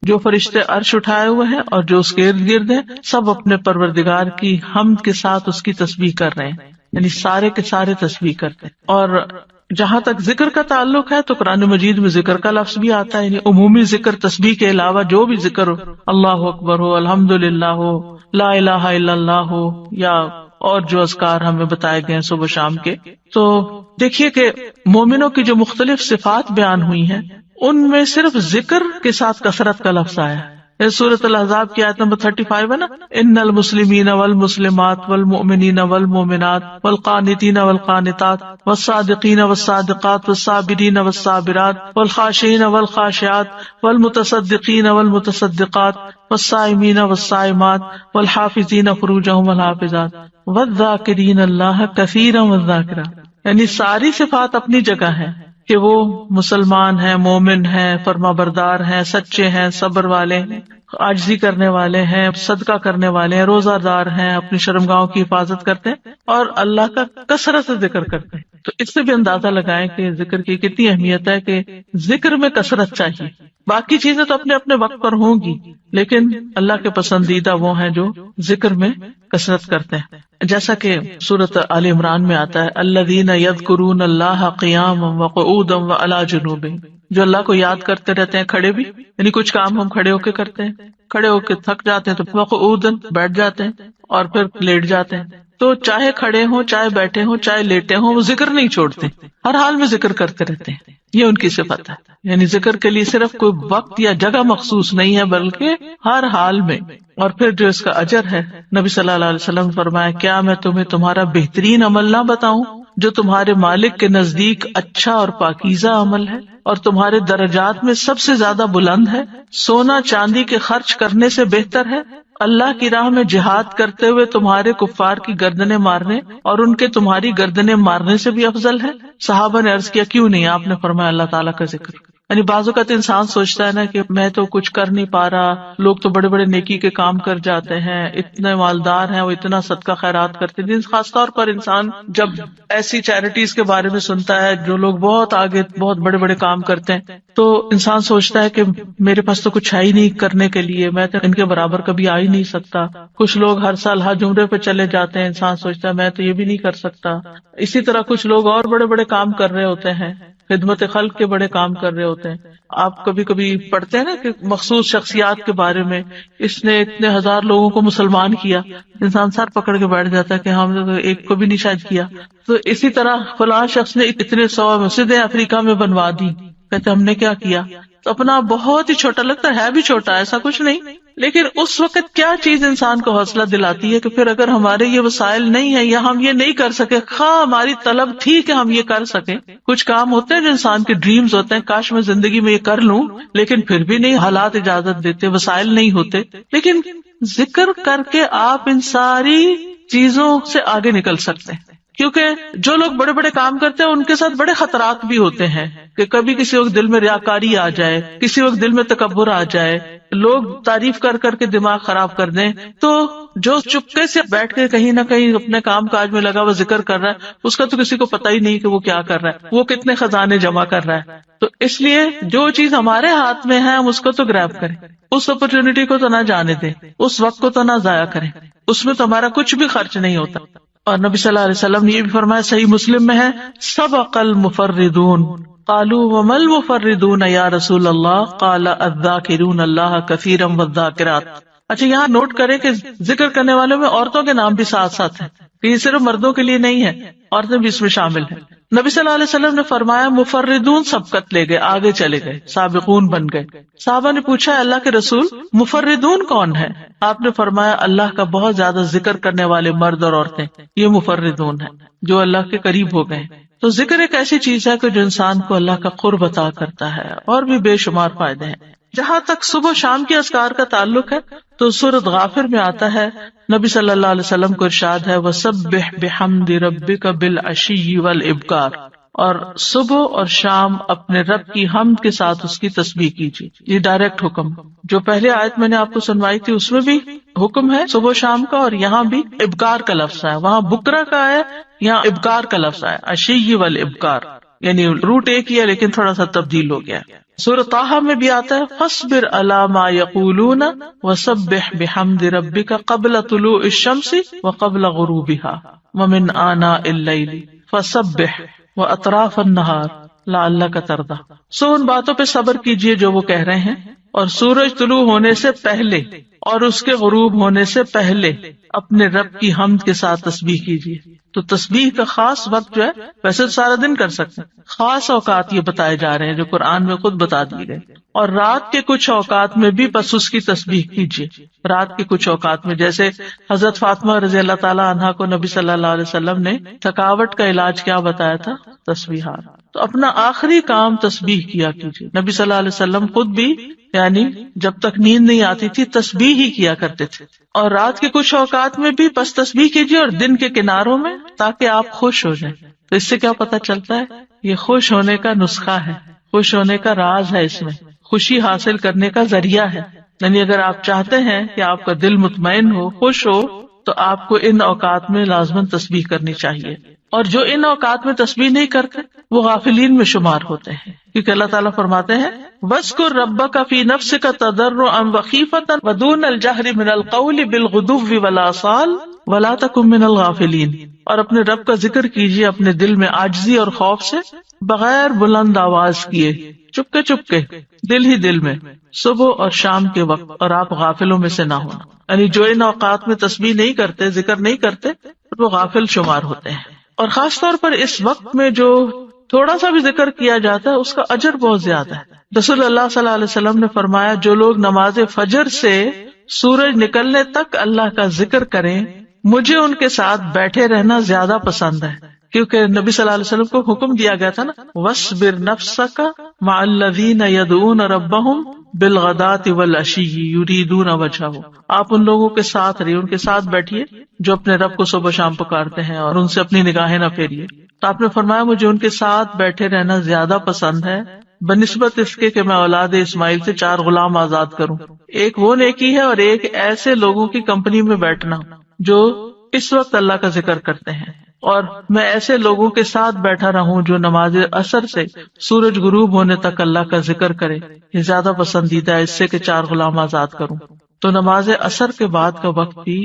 جو فرشتے عرش اٹھائے ہوئے ہیں اور جو اس کے ارد گرد ہیں سب اپنے پروردگار کی حمد کے ساتھ اس کی تسبیح کر رہے ہیں، یعنی سارے کے سارے تسبیح کرتے ہیں. اور جہاں تک ذکر کا تعلق ہے تو قرآن مجید میں ذکر کا لفظ بھی آتا ہے، یعنی عمومی ذکر تسبیح کے علاوہ جو بھی ذکر ہو، اللہ اکبر ہو، الحمدللہ ہو، لا الہ الا اللہ ہو، یا اور جو اذکار ہمیں بتائے گئے ہیں صبح شام کے. تو دیکھیے کہ مومنوں کی جو مختلف صفات بیان ہوئی ہیں ان میں صرف ذکر کے ساتھ کثرت کا لفظ آیا ہے. سورۃ الاحزاب کی آیت نمبر 35 ہے نا، ان المسلمین والمسلمات والمؤمنین والمؤمنات والقانتین والقانتات والصادقین والصادقات والصابرین والصابرات والخاشعین والخاشعات والمتصدقین والمتصدقات والصائمین والصائمات والحافظین فروجهم والحافظات والذاکرین اللہ کثیرا والذاکرات. یعنی ساری صفات اپنی جگہ ہیں کہ وہ مسلمان ہیں، مومن ہیں، فرما بردار ہیں، سچے ہیں، صبر والے ہیں، عاجزی کرنے والے ہیں، صدقہ کرنے والے ہیں، روزہ دار ہیں، اپنی شرمگاہوں کی حفاظت کرتے ہیں اور اللہ کا کثرت سے ذکر کرتے ہیں. تو اس سے بھی اندازہ لگائیں کہ ذکر کی کتنی اہمیت ہے کہ ذکر میں کثرت چاہیے. باقی چیزیں تو اپنے اپنے وقت پر ہوں گی، لیکن اللہ کے پسندیدہ وہ ہیں جو ذکر میں کثرت کرتے ہیں. جیسا کہ سورۃ آل عمران میں آتا ہے، الذین یذکرون اللہ قیاما وقعودا وعلی جنوبہم، جو اللہ کو یاد کرتے رہتے ہیں کھڑے بھی، یعنی کچھ کام ہم کھڑے ہو کے کرتے ہیں، کھڑے ہو کے تھک جاتے ہیں تو وقعودا بیٹھ جاتے ہیں اور پھر لیٹ جاتے ہیں. تو چاہے کھڑے ہوں، چاہے بیٹھے ہوں، چاہے لیٹے ہوں، وہ ذکر نہیں چھوڑتے، ہر حال میں ذکر کرتے رہتے ہیں. یہ ان کی صفت ہے، یعنی ذکر کے لیے صرف کوئی وقت یا جگہ مخصوص نہیں ہے بلکہ ہر حال میں. اور پھر جو اس کا اجر ہے، نبی صلی اللہ علیہ وسلم نے فرمایا، کیا میں تمہیں تمہارا بہترین عمل نہ بتاؤں جو تمہارے مالک کے نزدیک اچھا اور پاکیزہ عمل ہے اور تمہارے درجات میں سب سے زیادہ بلند ہے؟ سونا چاندی کے خرچ کرنے سے بہتر ہے، اللہ کی راہ میں جہاد کرتے ہوئے تمہارے کفار کی گردنیں مارنے اور ان کے تمہاری گردنیں مارنے سے بھی افضل ہے. صحابہ نے عرض کیا کیوں نہیں؟ آپ نے فرمایا اللہ تعالیٰ کا ذکر. یعنی بعض اوقات انسان سوچتا ہے نا کہ میں تو کچھ کر نہیں پا رہا، لوگ تو بڑے بڑے نیکی کے کام کر جاتے ہیں، اتنے مالدار ہیں، وہ اتنا صدقہ خیرات کرتے ہیں. خاص طور پر انسان جب ایسی چیریٹیز کے بارے میں سنتا ہے جو لوگ بہت آگے بہت بڑے بڑے کام کرتے ہیں تو انسان سوچتا ہے کہ میرے پاس تو کچھ ہے ہی نہیں کرنے کے لیے، میں تو ان کے برابر کبھی آ ہی نہیں سکتا. کچھ لوگ ہر سال حج عمرے پہ چلے جاتے ہیں، انسان سوچتا ہے میں تو یہ بھی نہیں کر سکتا. اسی طرح کچھ لوگ اور بڑے بڑے کام کر رہے ہوتے ہیں، خدمت خلق کے بڑے کام کر رہے ہوتے ہیں. آپ کبھی کبھی پڑھتے ہیں نا کہ مخصوص شخصیات کے بارے میں، اس نے اتنے ہزار لوگوں کو مسلمان کیا، انسان سر پکڑ کے بیٹھ جاتا ہے کہ ہم نے تو ایک کو بھی نہیں شاید کیا. تو اسی طرح فلاں شخص نے اتنے 100 مسجدیں افریقہ میں بنوا دی، کہتے ہم نے کیا کیا؟ تو اپنا بہت ہی چھوٹا لگتا ہے بھی چھوٹا، ایسا کچھ نہیں. لیکن اس وقت کیا چیز انسان کو حوصلہ دلاتی ہے کہ پھر اگر ہمارے یہ وسائل نہیں ہیں یا ہم یہ نہیں کر سکے، خواہ ہماری طلب تھی کہ ہم یہ کر سکیں. کچھ کام ہوتے ہیں جو انسان کے ڈریمز ہوتے ہیں، کاش میں زندگی میں یہ کر لوں، لیکن پھر بھی نہیں، حالات اجازت دیتے، وسائل نہیں ہوتے. لیکن ذکر کر کے آپ ان ساری چیزوں سے آگے نکل سکتے ہیں، کیونکہ جو لوگ بڑے بڑے کام کرتے ہیں ان کے ساتھ بڑے خطرات بھی ہوتے ہیں کہ کبھی کسی وقت دل میں ریاکاری آ جائے، کسی وقت دل میں تکبر آ جائے، لوگ تعریف کر کر کے دماغ خراب کر دیں. تو جو چپکے سے بیٹھ کے کہیں نہ کہیں اپنے کام کاج میں لگا ہوا ذکر کر رہا ہے، اس کا تو کسی کو پتہ ہی نہیں کہ وہ کیا کر رہا ہے، وہ کتنے خزانے جمع کر رہا ہے. تو اس لیے جو چیز ہمارے ہاتھ میں ہے ہم اس کو تو گریب کریں، اس اپرچونٹی کو تو نہ جانے دیں، اس وقت کو تو نہ ضائع کریں، اس میں تو ہمارا کچھ بھی خرچ نہیں ہوتا. اور نبی صلی اللہ علیہ وسلم نے یہ بھی فرمایا، صحیح مسلم میں ہے، سبق المفردون قالوا وما المفردون یا رسول اللہ قال الذاکرون اللہ کثیرا والذاکرات. اچھا یہاں نوٹ کریں کہ ذکر کرنے والوں میں عورتوں کے نام بھی ساتھ ساتھ ہیں، کہ یہ صرف مردوں کے لیے نہیں ہے، عورتیں بھی اس میں شامل ہیں. نبی صلی اللہ علیہ وسلم نے فرمایا مفردون سبقت لے گئے، آگے چلے گئے، سابقون بن گئے. صحابہ نے پوچھا اللہ کے رسول مفردون کون ہے؟ آپ نے فرمایا اللہ کا بہت زیادہ ذکر کرنے والے مرد اور عورتیں، یہ مفردون ہیں جو اللہ کے قریب ہو گئے. تو ذکر ایک ایسی چیز ہے کہ جو انسان کو اللہ کا قرب عطا کرتا ہے، اور بھی بے شمار فائدے ہیں. جہاں تک صبح شام کے اذکار کا تعلق ہے تو سورۃ غافر میں آتا ہے، نبی صلی اللہ علیہ وسلم کو ارشاد ہے وَسَبِّحْ بِحَمْدِ رَبِّكَ بِالْعَشِيِّ وَالْإِبْكَارِ، اور صبح اور شام اپنے رب کی حمد کے ساتھ اس کی تسبیح کیجیے. یہ ڈائریکٹ حکم. جو پہلے آیت میں نے آپ کو سنوائی تھی اس میں بھی حکم ہے صبح شام کا، اور یہاں بھی ابکار کا لفظ ہے. وہاں بکرا کا ہے، یہاں ابکار کا لفظ ہے. عشی والابکار، یعنی روٹ ایک ہی ہے لیکن تھوڑا سا تبدیل ہو گیا. سورۃ طٰہٰ میں بھی آتا ہے فاصبر علی ما یقولون وسبح بحمد ربک قبل طلوع الشمس وقبل غروبها ومن آناء اللیل فسبح واطراف النہار لعلک ترضی. سو ان باتوں پہ صبر کیجئے جو وہ کہہ رہے ہیں، اور سورج طلوع ہونے سے پہلے اور اس کے غروب ہونے سے پہلے اپنے رب کی حمد کے ساتھ تسبیح کیجیے. تو تسبیح کا خاص وقت جو ہے، ویسے تو سارا دن کر سکتے ہیں، خاص اوقات یہ بتائے جا رہے ہیں جو قرآن میں خود بتا دیے گئے. اور رات کے کچھ اوقات میں بھی بس اس کی تسبیح کیجیے. رات کے کچھ اوقات میں، جیسے حضرت فاطمہ رضی اللہ تعالی عنہا کو نبی صلی اللہ علیہ وسلم نے تھکاوٹ کا علاج کیا بتایا تھا؟ تسبیحات. تو اپنا آخری کام تسبیح کیا کیجیے. نبی صلی اللہ علیہ وسلم خود بھی یعنی جب تک نیند نہیں آتی تھی تسبیح ہی کیا کرتے تھے. اور رات کے کچھ اوقات میں بھی بس تسبیح کیجیے، اور دن کے کناروں میں، تاکہ آپ خوش ہو جائیں. تو اس سے کیا پتہ چلتا ہے؟ یہ خوش ہونے کا نسخہ ہے، خوش ہونے کا راز ہے، اس میں خوشی حاصل کرنے کا ذریعہ ہے. یعنی اگر آپ چاہتے ہیں کہ آپ کا دل مطمئن ہو، خوش ہو، تو آپ کو ان اوقات میں لازماً تسبیح کرنی چاہیے. اور جو ان اوقات میں تسبیح نہیں کرتے وہ غافلین میں شمار ہوتے ہیں، کیونکہ اللہ تعالیٰ فرماتے ہیں وَاذْكُر رَبَّكَ فِي نَفْسِكَ تَضَرُّعًا وَخِيفَةً وَدُونَ الْجَهْرِ مِنَ الْقَوْلِ بِالْغُدُوِّ وَالْآصَالِ وَلَا تَكُن مِنَ الْغَافِلِينَ. اور اپنے رب کا ذکر کیجیے اپنے دل میں عاجزی اور خوف سے، بغیر بلند آواز کیے، چپکے چپکے، دل ہی دل میں، صبح اور شام کے وقت، اور آپ غافلوں میں سے نہ ہونا. یعنی جو ان اوقات میں تسبیح نہیں کرتے، ذکر نہیں کرتے، وہ غافل شمار ہوتے ہیں. اور خاص طور پر اس وقت میں جو تھوڑا سا بھی ذکر کیا جاتا ہے اس کا اجر بہت زیادہ ہے. رسول اللہ صلی اللہ علیہ وسلم نے فرمایا جو لوگ نماز فجر سے سورج نکلنے تک اللہ کا ذکر کریں، مجھے ان کے ساتھ بیٹھے رہنا زیادہ پسند ہے. کیونکہ نبی صلی اللہ علیہ وسلم کو حکم دیا گیا تھا نا وَاصْبِرْ نَفْسَكَ مَعَ الَّذِينَ يَدْعُونَ رَبَّهُمْ بِالْغَدَاةِ وَالْعَشِيِّ يُرِيدُونَ وَجْهَهُ. آپ ان لوگوں کے ساتھ رہیے، ان کے ساتھ بیٹھیے جو اپنے رب کو صبح شام پکارتے ہیں، اور ان سے اپنی نگاہیں نہ پھیریے. تو آپ نے فرمایا مجھے ان کے ساتھ بیٹھے رہنا زیادہ پسند ہے بنسبت اس کے کہ میں اولاد اسماعیل سے 4 غلام آزاد کروں. ایک وہ نیکی ہے، اور ایک ایسے لوگوں کی کمپنی میں بیٹھنا جو اس وقت اللہ کا ذکر کرتے ہیں. اور میں ایسے لوگوں کے ساتھ بیٹھا رہوں جو نماز عصر سے سورج غروب ہونے تک اللہ کا ذکر کرے، یہ زیادہ پسندیدہ ہے اس سے کہ 4 غلام آزاد کروں. تو نماز عصر کے بعد کا وقت بھی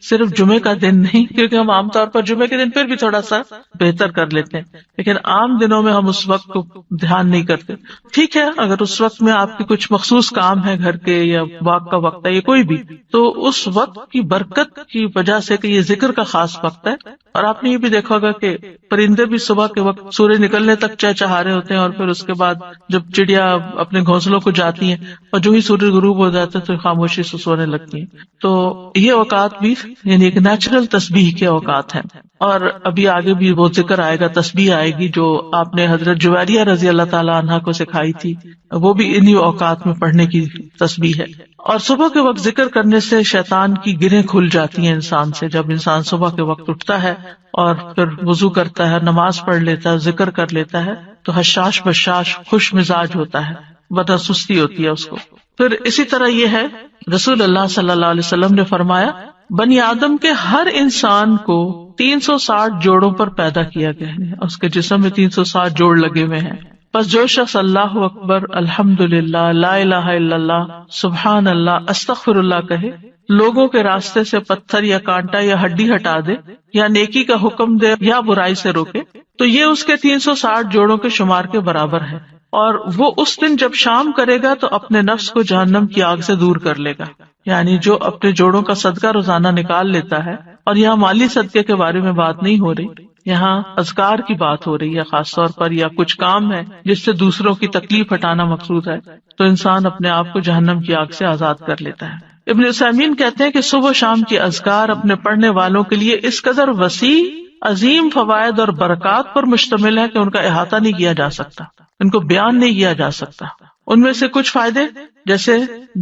صرف جمعے کا دن نہیں، کیونکہ ہم عام طور پر جمعے کے دن پھر بھی تھوڑا سا بہتر کر لیتے ہیں، لیکن عام دنوں میں ہم اس وقت کو دھیان نہیں کرتے. ٹھیک ہے، اگر اس وقت میں آپ کے کچھ مخصوص کام ہے گھر کے، یا واک کا وقت ہے، یا کوئی بھی، تو اس وقت کی برکت کی وجہ سے کہ یہ ذکر کا خاص وقت ہے. اور آپ نے یہ بھی دیکھا ہوگا کہ پرندے بھی صبح کے وقت سورج نکلنے تک چہچہا رہے ہوتے ہیں، اور پھر اس کے بعد جب چڑیا اپنے گھونسلوں کو جاتی ہیں اور جو ہی سورج غروب ہو جاتا ہے تو خاموشی سے سونے لگتی ہیں. تو یہ اوقات بھی یعنی ایک نیچرل تسبیح کے اوقات ہیں. اور ابھی آگے بھی وہ ذکر آئے گا، تسبیح آئے گی جو آپ نے حضرت جویریہ رضی اللہ تعالی عنہا کو سکھائی تھی، وہ بھی انہی اوقات میں پڑھنے کی تسبیح ہے. اور صبح کے وقت ذکر کرنے سے شیطان کی گرہیں کھل جاتی ہیں انسان سے. جب انسان صبح کے وقت اٹھتا ہے اور پھر وضو کرتا ہے، نماز پڑھ لیتا ہے، ذکر کر لیتا ہے، تو حشاش بشاش خوش مزاج ہوتا ہے، ورنہ سستی ہوتی ہے اس کو. پھر اسی طرح یہ ہے، رسول اللہ صلی اللہ علیہ وسلم نے فرمایا بنی آدم کے ہر انسان کو 360 جوڑوں پر پیدا کیا گیا ہے، اس کے جسم میں 360 جوڑ لگے ہوئے ہیں. بس جو شخص اللہ اکبر، الحمدللہ، لا الہ الا اللہ، سبحان اللہ، استغفر اللہ کہے، لوگوں کے راستے سے پتھر یا کانٹا یا ہڈی ہٹا دے، یا نیکی کا حکم دے یا برائی سے روکے، تو یہ اس کے 360 جوڑوں کے شمار کے برابر ہے. اور وہ اس دن جب شام کرے گا تو اپنے نفس کو جہنم کی آگ سے دور کر لے گا. یعنی جو اپنے جوڑوں کا صدقہ روزانہ نکال لیتا ہے، اور یہاں مالی صدقے کے بارے میں بات نہیں ہو رہی، یہاں اذکار کی بات ہو رہی ہے خاص طور پر، یا کچھ کام ہے جس سے دوسروں کی تکلیف ہٹانا مقصود ہے، تو انسان اپنے آپ کو جہنم کی آگ سے آزاد کر لیتا ہے. ابن عثیمین کہتے ہیں کہ صبح و شام کی اذکار اپنے پڑھنے والوں کے لیے اس قدر وسیع، عظیم فوائد اور برکات پر مشتمل ہے کہ ان کا احاطہ نہیں کیا جا سکتا، ان کو بیان نہیں کیا جا سکتا. ان میں سے کچھ فائدے جیسے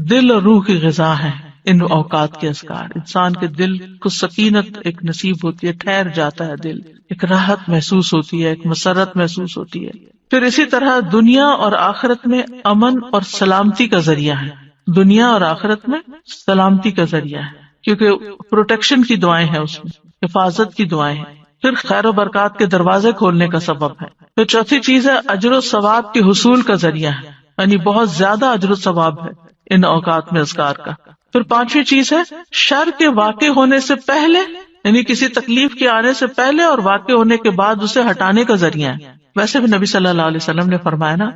دل اور روح کی غذا ہیں، ان اوقات کے اذکار. انسان کے دل کو سکینت ایک نصیب ہوتی ہے، ٹھہر جاتا ہے دل، ایک راحت محسوس ہوتی ہے، ایک مسرت محسوس ہوتی ہے. پھر اسی طرح دنیا اور آخرت میں امن اور سلامتی کا ذریعہ ہے. دنیا اور آخرت میں سلامتی کا ذریعہ ہے، کیونکہ پروٹیکشن کی دعائیں ہیں، اس میں حفاظت کی دعائیں ہیں. پھر خیر و برکات کے دروازے کھولنے کا سبب ہے. پھر چوتھی چیز ہے اجر و ثواب کے حصول کا ذریعہ ہے، یعنی بہت زیادہ اجر و ثواب ہے ان اوقات میں اذکار کا. پھر پانچویں چیز ہے شر کے واقع ہونے سے پہلے، یعنی کسی تکلیف کے آنے سے پہلے اور واقع ہونے کے بعد اسے ہٹانے کا ذریعہ ہے. ویسے بھی نبی صلی اللہ علیہ وسلم نے فرمایا نا،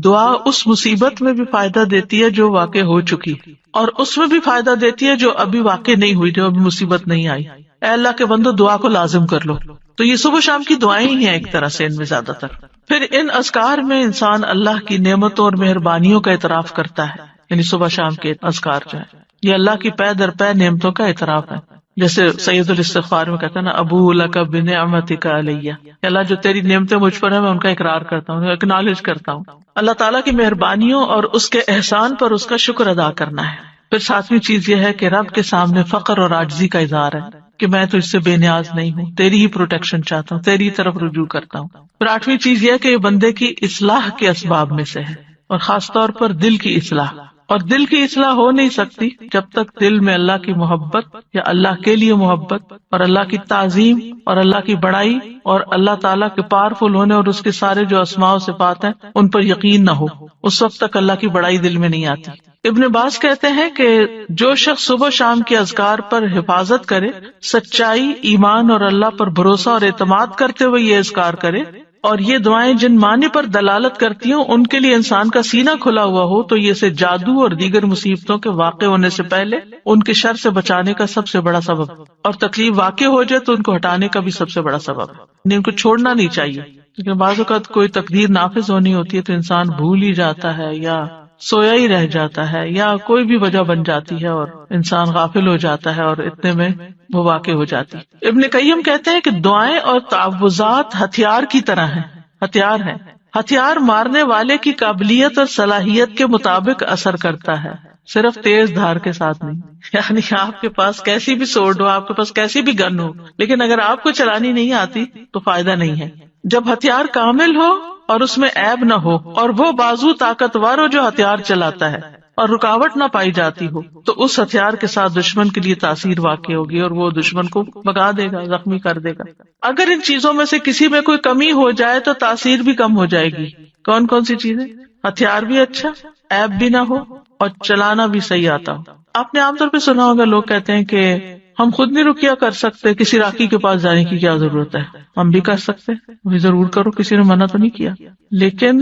دعا اس مصیبت میں بھی فائدہ دیتی ہے جو واقع ہو چکی، اور اس میں بھی فائدہ دیتی ہے جو ابھی واقع نہیں ہوئی، جو ابھی مصیبت نہیں آئی. اے اللہ کے بندو دعا کو لازم کر لو. تو یہ صبح شام کی دعائیں ہی ہیں ایک طرح سے ان میں زیادہ تر. پھر ان اذکار میں انسان اللہ کی نعمتوں اور مہربانیوں کا اعتراف کرتا ہے، یعنی صبح شام کے اذکار جو ہے یہ اللہ کی پے در پے نعمتوں کا اعتراف ہے. جیسے سید الاستغفار میں کہتا ہے نا، ابو لک بنعمتک علیہ، اللہ جو تیری نعمتیں مجھ پر ہیں میں ان کا اقرار کرتا ہوں، اکنالج کرتا ہوں. اللہ تعالیٰ کی مہربانیوں اور اس کے احسان پر اس کا شکر ادا کرنا ہے. پھر ساتویں چیز یہ ہے کہ رب کے سامنے فقر اور عاجزی کا اظہار ہے کہ میں تو اس سے بے نیاز نہیں ہوں، تیری ہی پروٹیکشن چاہتا ہوں، تیری طرف رجوع کرتا ہوں. پھر آٹھویں چیز یہ کہ یہ بندے کی اصلاح کے اسباب میں سے ہے، اور خاص طور پر دل کی اصلاح. اور دل کی اصلاح ہو نہیں سکتی جب تک دل میں اللہ کی محبت یا اللہ کے لیے محبت اور اللہ کی تعظیم اور اللہ کی بڑائی اور اللہ تعالیٰ کے پاورفل ہونے اور اس کے سارے جو اسماء و صفات ہیں ان پر یقین نہ ہو. اس وقت تک اللہ کی بڑائی دل میں نہیں آتی. ابن باز کہتے ہیں کہ جو شخص صبح شام کے اذکار پر حفاظت کرے، سچائی، ایمان اور اللہ پر بھروسہ اور اعتماد کرتے ہوئے یہ اذکار کرے، اور یہ دعائیں جن معنی پر دلالت کرتی ہوں ان کے لیے انسان کا سینہ کھلا ہوا ہو، تو یہ اسے جادو اور دیگر مصیبتوں کے واقع ہونے سے پہلے ان کے شر سے بچانے کا سب سے بڑا سبب، اور تکلیف واقع ہو جائے تو ان کو ہٹانے کا بھی سب سے بڑا سبب. ان کو چھوڑنا نہیں چاہیے، کیونکہ بعض اوقات کوئی تقدیر نافذ ہونی ہوتی ہے تو انسان بھول ہی جاتا ہے یا سویا ہی رہ جاتا ہے یا کوئی بھی وجہ بن جاتی ہے اور انسان غافل ہو جاتا ہے اور اتنے میں وہ واقع ہو جاتی. ابن قیم کہتے ہیں کہ دعائیں اور تعوذات ہتھیار کی طرح ہیں، ہتھیار ہیں. ہتھیار مارنے والے کی قابلیت اور صلاحیت کے مطابق اثر کرتا ہے، صرف تیز دھار کے ساتھ نہیں. یعنی آپ کے پاس کیسی بھی سوڈ ہو، آپ کے پاس کیسی بھی گن ہو، لیکن اگر آپ کو چلانی نہیں آتی تو فائدہ نہیں ہے. جب ہتھیار کامل ہو اور اس میں عیب نہ ہو، اور وہ بازو طاقتور ہو جو ہتھیار چلاتا ہے، اور رکاوٹ نہ پائی جاتی ہو، تو اس ہتھیار کے ساتھ دشمن کے لیے تاثیر واقع ہوگی اور وہ دشمن کو بھگا دے گا، زخمی کر دے گا. اگر ان چیزوں میں سے کسی میں کوئی کمی ہو جائے تو تاثیر بھی کم ہو جائے گی. کون کون سی چیزیں؟ ہتھیار بھی اچھا، عیب بھی نہ ہو، اور چلانا بھی صحیح آتا ہو. آپ نے عام طور پہ سنا ہوگا لوگ کہتے ہیں کہ ہم خود نہیں رقیہ کر سکتے، کسی راقی کے پاس جانے کی کیا ضرورت ہے. ہم بھی کر سکتے، وہ ضرور کرو، کسی نے منع تو نہیں کیا. لیکن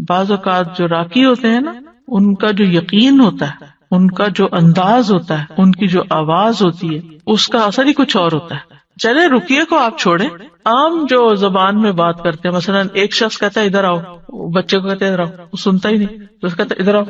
بعض اوقات جو راقی ہوتے ہیں نا، ان کا جو یقین ہوتا ہے، ان کا جو انداز ہوتا ہے، ان کی جو آواز ہوتی ہے، اس کا اثر ہی کچھ اور ہوتا ہے. چلے رقیے کو آپ چھوڑیں، عام جو زبان میں بات کرتے ہیں، مثلا ایک شخص کہتا ہے ادھر آؤ، بچے کو کہتے ہیں ادھر آؤ، وہ سنتا ہی نہیں، تو اس کہتا ہے ادھر آؤ،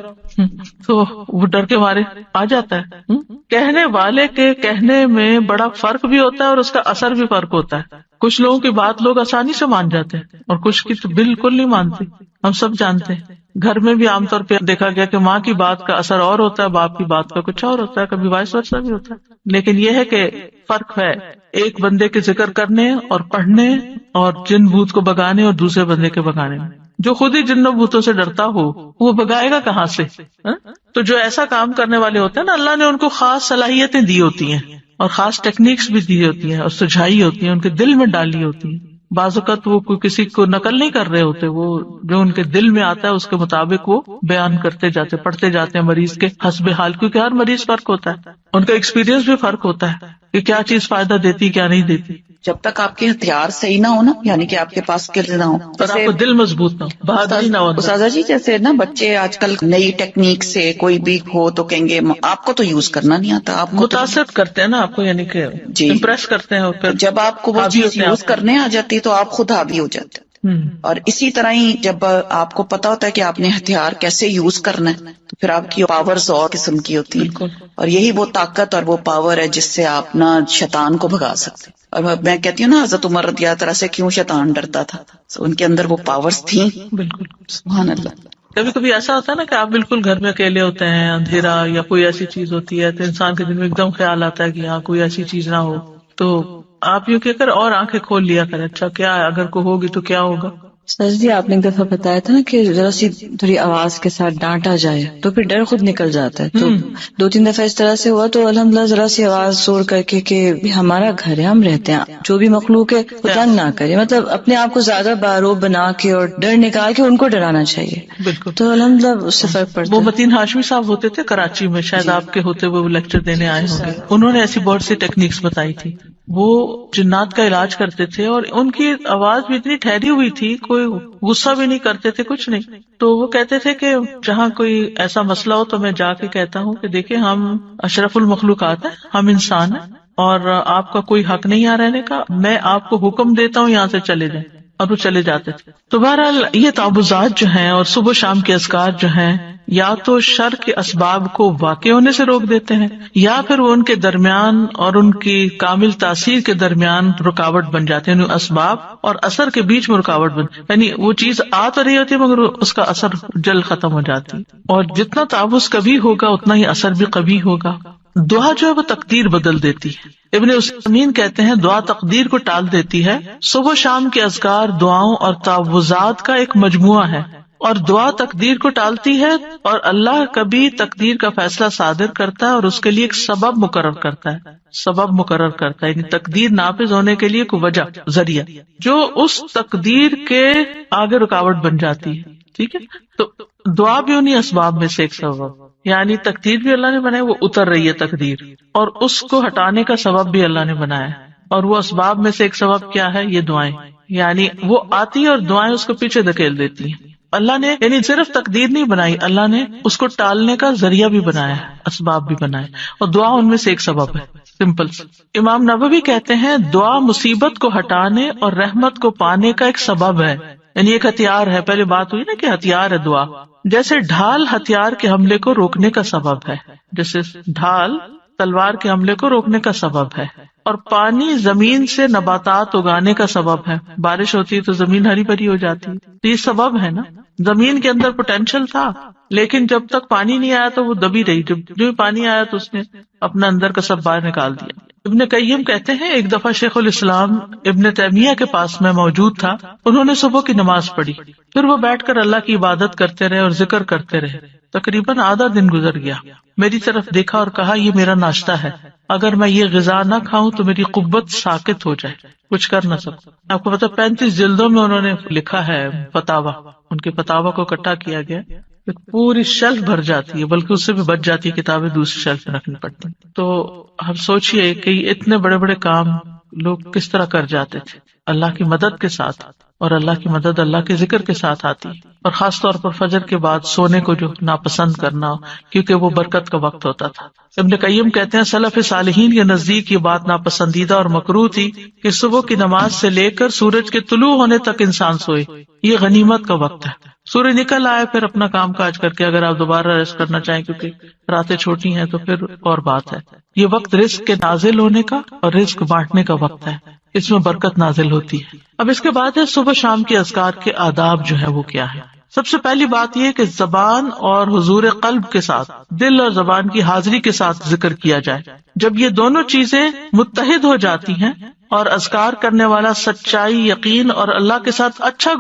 تو وہ ڈر کے مارے آ جاتا ہے. کہنے والے کے کہنے میں بڑا فرق بھی ہوتا ہے اور اس کا اثر بھی فرق ہوتا ہے. کچھ لوگوں کی بات لوگ آسانی سے مان جاتے ہیں اور کچھ کی تو بالکل نہیں مانتے. ہم سب جانتے ہیں، گھر میں بھی عام طور پہ دیکھا گیا کہ ماں کی بات کا اثر اور ہوتا ہے، باپ کی بات کا کچھ اور ہوتا ہے، کبھی وائس ورسا بھی ہوتا ہے. لیکن یہ ہے کہ فرق ہے ایک بندے کے ذکر کرنے اور پڑھنے اور جن بھوت کو بگانے اور دوسرے بندے کے بگانے میں. جو خود ہی جن بھوتوں سے ڈرتا ہو وہ بگائے گا کہاں سے؟ تو جو ایسا کام کرنے والے ہوتے ہیں نا، اللہ نے ان کو خاص صلاحیتیں دی ہوتی ہیں اور خاص ٹیکنیکس بھی دی ہوتی ہیں اور سجھائی ہوتی ہیں، ان کے دل میں ڈالی ہوتی ہیں. بعض اوقات وہ کوئی کسی کو نقل نہیں کر رہے ہوتے، وہ جو ان کے دل میں آتا ہے اس کے مطابق وہ بیان کرتے جاتے، پڑھتے جاتے ہیں مریض کے حسب حال، کیونکہ ہر مریض فرق ہوتا ہے، ان کا ایکسپیرینس بھی فرق ہوتا ہے کہ کیا چیز فائدہ دیتی کیا نہیں دیتی. جب تک آپ کے ہتھیار صحیح نہ ہو نا، یعنی کہ آپ کے پاس اسکلز نہ ہو، اور آپ کو دل مضبوط نہ ہو، بہادری نہ ہو. استاذہ جی جیسے نا بچے آج کل نئی ٹیکنیک سے کوئی بھی ہو تو کہیں گے آپ کو تو یوز کرنا نہیں آتا، آپ متاثر کرتے ہیں نا آپ کو، یعنی کہ امپریس کرتے ہیں، اور پھر جب آپ کو وہ چیز یوز کرنے آ جاتی تو آپ خود حاوی ہو جاتے. اور اسی طرح ہی جب آپ کو پتا ہوتا ہے کہ آپ نے ہتھیار کیسے یوز کرنا ہے تو پھر آپ کی پاورز اور قسم کی ہوتی ہیں، اور یہی وہ طاقت اور وہ پاور ہے جس سے آپ نا شیطان کو بھگا سکتے. اور میں کہتی ہوں نا حضرت عمر رضی اللہ عنہ سے کیوں شیطان ڈرتا تھا، ان کے اندر وہ پاورز تھیں. بالکل، سبحان اللہ. کبھی کبھی ایسا ہوتا ہے نا کہ آپ بالکل گھر میں اکیلے ہوتے ہیں، اندھیرا یا کوئی ایسی چیز ہوتی ہے تو انسان کے دل میں ایک دم خیال آتا ہے کہ ہاں کوئی ایسی چیز نہ ہو، تو آپ یوں کہہ کر اور آنکھیں کھول لیا کریں، اچھا کیا ہے، اگر کوئی ہوگی تو کیا ہوگا. سر جی آپ نے ایک دفعہ بتایا تھا نا کہ ذرا سی تھوڑی آواز کے ساتھ ڈانٹا جائے تو پھر ڈر خود نکل جاتا ہے، تو 2-3 دفعہ اس طرح سے ہوا، تو الحمدللہ ذرا سی آواز زور کر کے کہ ہمارا گھر ہے، ہم رہتے ہیں، جو بھی مخلوق ہے وہ تنگ نہ کرے، مطلب اپنے آپ کو زیادہ باروب بنا کے اور ڈر نکال کے ان کو ڈرانا چاہیے. بالکل. تو الحمدللہ اس سے فرق پڑتا ہے. وہ متین ہاشمی صاحب ہوتے تھے کراچی میں، شاید آپ کے ہوتے ہوئے وہ لیکچر دینے آئے ہوں گے. انہوں نے ایسی بہت سی ٹیکنیکس بتائی تھی. وہ جنات کا علاج کرتے تھے اور ان کی آواز بھی اتنی ٹھہری ہوئی تھی، کوئی غصہ بھی نہیں کرتے تھے، کچھ نہیں. تو وہ کہتے تھے کہ جہاں کوئی ایسا مسئلہ ہو تو میں جا کے کہتا ہوں کہ دیکھیں ہم اشرف المخلوقات ہیں، ہم انسان ہیں اور آپ کا کوئی حق نہیں یہاں رہنے کا، میں آپ کو حکم دیتا ہوں یہاں سے چلے جائیں، اور وہ چلے جاتے تھے. تو بہرحال یہ تعوذات جو ہیں اور صبح شام کے اذکار جو ہیں یا تو شر کے اسباب کو واقع ہونے سے روک دیتے ہیں، یا پھر وہ ان کے درمیان اور ان کی کامل تاثیر کے درمیان رکاوٹ بن جاتے ہیں، یعنی اسباب اور اثر کے بیچ میں رکاوٹ یعنی وہ چیز آ تو رہی ہوتی ہے مگر اس کا اثر جلد ختم ہو جاتی. اور جتنا تعوذ کبھی ہوگا اتنا ہی اثر بھی کبھی ہوگا. دعا جو ہے وہ تقدیر بدل دیتی ہے. ابن عثیمین کہتے ہیں دعا تقدیر کو ٹال دیتی ہے. صبح شام کے اذکار دعاؤں اور تعوذات کا ایک مجموعہ ہے، اور دعا تقدیر کو ٹالتی ہے، اور اللہ کبھی تقدیر کا فیصلہ صادر کرتا ہے اور اس کے لیے ایک سبب مقرر کرتا ہے، یعنی تقدیر نافذ ہونے کے لیے کوئی وجہ، ذریعہ جو اس تقدیر کے آگے رکاوٹ بن جاتی ہے. ٹھیک ہے، تو دعا بھی انہیں اسباب میں سے ایک سبب، یعنی تقدیر بھی اللہ نے بنائی، وہ اتر رہی ہے تقدیر، اور اس کو ہٹانے کا سبب بھی اللہ نے بنایا ہے. اور وہ اسباب میں سے ایک سبب کیا ہے؟ یہ دعائیں، یعنی وہ آتی ہے اور دعائیں اس کو پیچھے دھکیل دیتی ہیں. اللہ نے یعنی صرف تقدیر نہیں بنائی، اللہ نے اس کو ٹالنے کا ذریعہ بھی بنایا ہے، اسباب بھی بنائے، اور دعا ان میں سے ایک سبب ہے. سمپل. امام نووی کہتے ہیں دعا مصیبت کو ہٹانے اور رحمت کو پانے کا ایک سبب ہے، یعنی ایک ہتھیار ہے. پہلے بات ہوئی نا کہ ہتھیار ہے دعا، جیسے ڈھال ہتھیار کے حملے کو روکنے کا سبب ہے، جیسے ڈھال تلوار کے حملے کو روکنے کا سبب ہے. اور پانی زمین سے نباتات اگانے کا سبب ہے، بارش ہوتی ہے تو زمین ہری بھری ہو جاتی ہے، تو یہ سبب ہے نا. زمین کے اندر پوٹینشیل تھا لیکن جب تک پانی نہیں آیا تو وہ دبی رہی، جو پانی آیا تو اس نے اپنا اندر کا سب باہر نکال دیا. ابن قیم کہتے ہیں ایک دفعہ شیخ الاسلام ابن تیمیہ کے پاس میں موجود تھا. انہوں نے صبح کی نماز پڑھی، پھر وہ بیٹھ کر اللہ کی عبادت کرتے رہے اور ذکر کرتے رہے. تقریباً آدھا دن گزر گیا. میری طرف دیکھا اور کہا یہ میرا ناشتہ ہے، اگر میں یہ غذا نہ کھاؤں تو میری قوت ساکت ہو جائے، کچھ کر نہ سکوں. آپ کو پتا 35 جلدوں میں انہوں نے لکھا ہے فتاوا، ان کے فتاوا کو اکٹھا کیا گیا، پوری شیلف بھر جاتی ہے، بلکہ اس سے بھی بچ جاتی ہے کتابیں دوسری شیلف میں رکھنی پڑتی. تو ہم سوچئے کہ اتنے بڑے بڑے کام لوگ کس طرح کر جاتے تھے اللہ کی مدد کے ساتھ، اور اللہ کی مدد اللہ کے ذکر کے ساتھ آتی ہے. اور خاص طور پر فجر کے بعد سونے کو جو ناپسند کرنا، کیونکہ وہ برکت کا وقت ہوتا تھا. ابن قیم کہتے ہیں سلف صالحین کے نزدیک یہ بات ناپسندیدہ اور مکروہ تھی کہ صبح کی نماز سے لے کر سورج کے طلوع ہونے تک انسان سوئے. یہ غنیمت کا وقت ہے. سورج نکل آئے پھر اپنا کام کاج کر کے اگر آپ دوبارہ ریسٹ کرنا چاہیں کیونکہ راتیں چھوٹی ہیں تو پھر اور بات ہے. یہ وقت رزق کے نازل ہونے کا اور رزق بانٹنے کا وقت ہے، اس میں برکت نازل ہوتی ہے. اب اس کے بعد ہے صبح شام کے اذکار کے آداب جو ہے وہ کیا ہے. سب سے پہلی بات یہ کہ زبان اور حضور قلب کے ساتھ، دل اور زبان کی حاضری کے ساتھ ذکر کیا جائے. جب یہ دونوں چیزیں متحد ہو جاتی ہیں اور اذکار کرنے والا سچائی، یقین اور اللہ کے ساتھ اچھا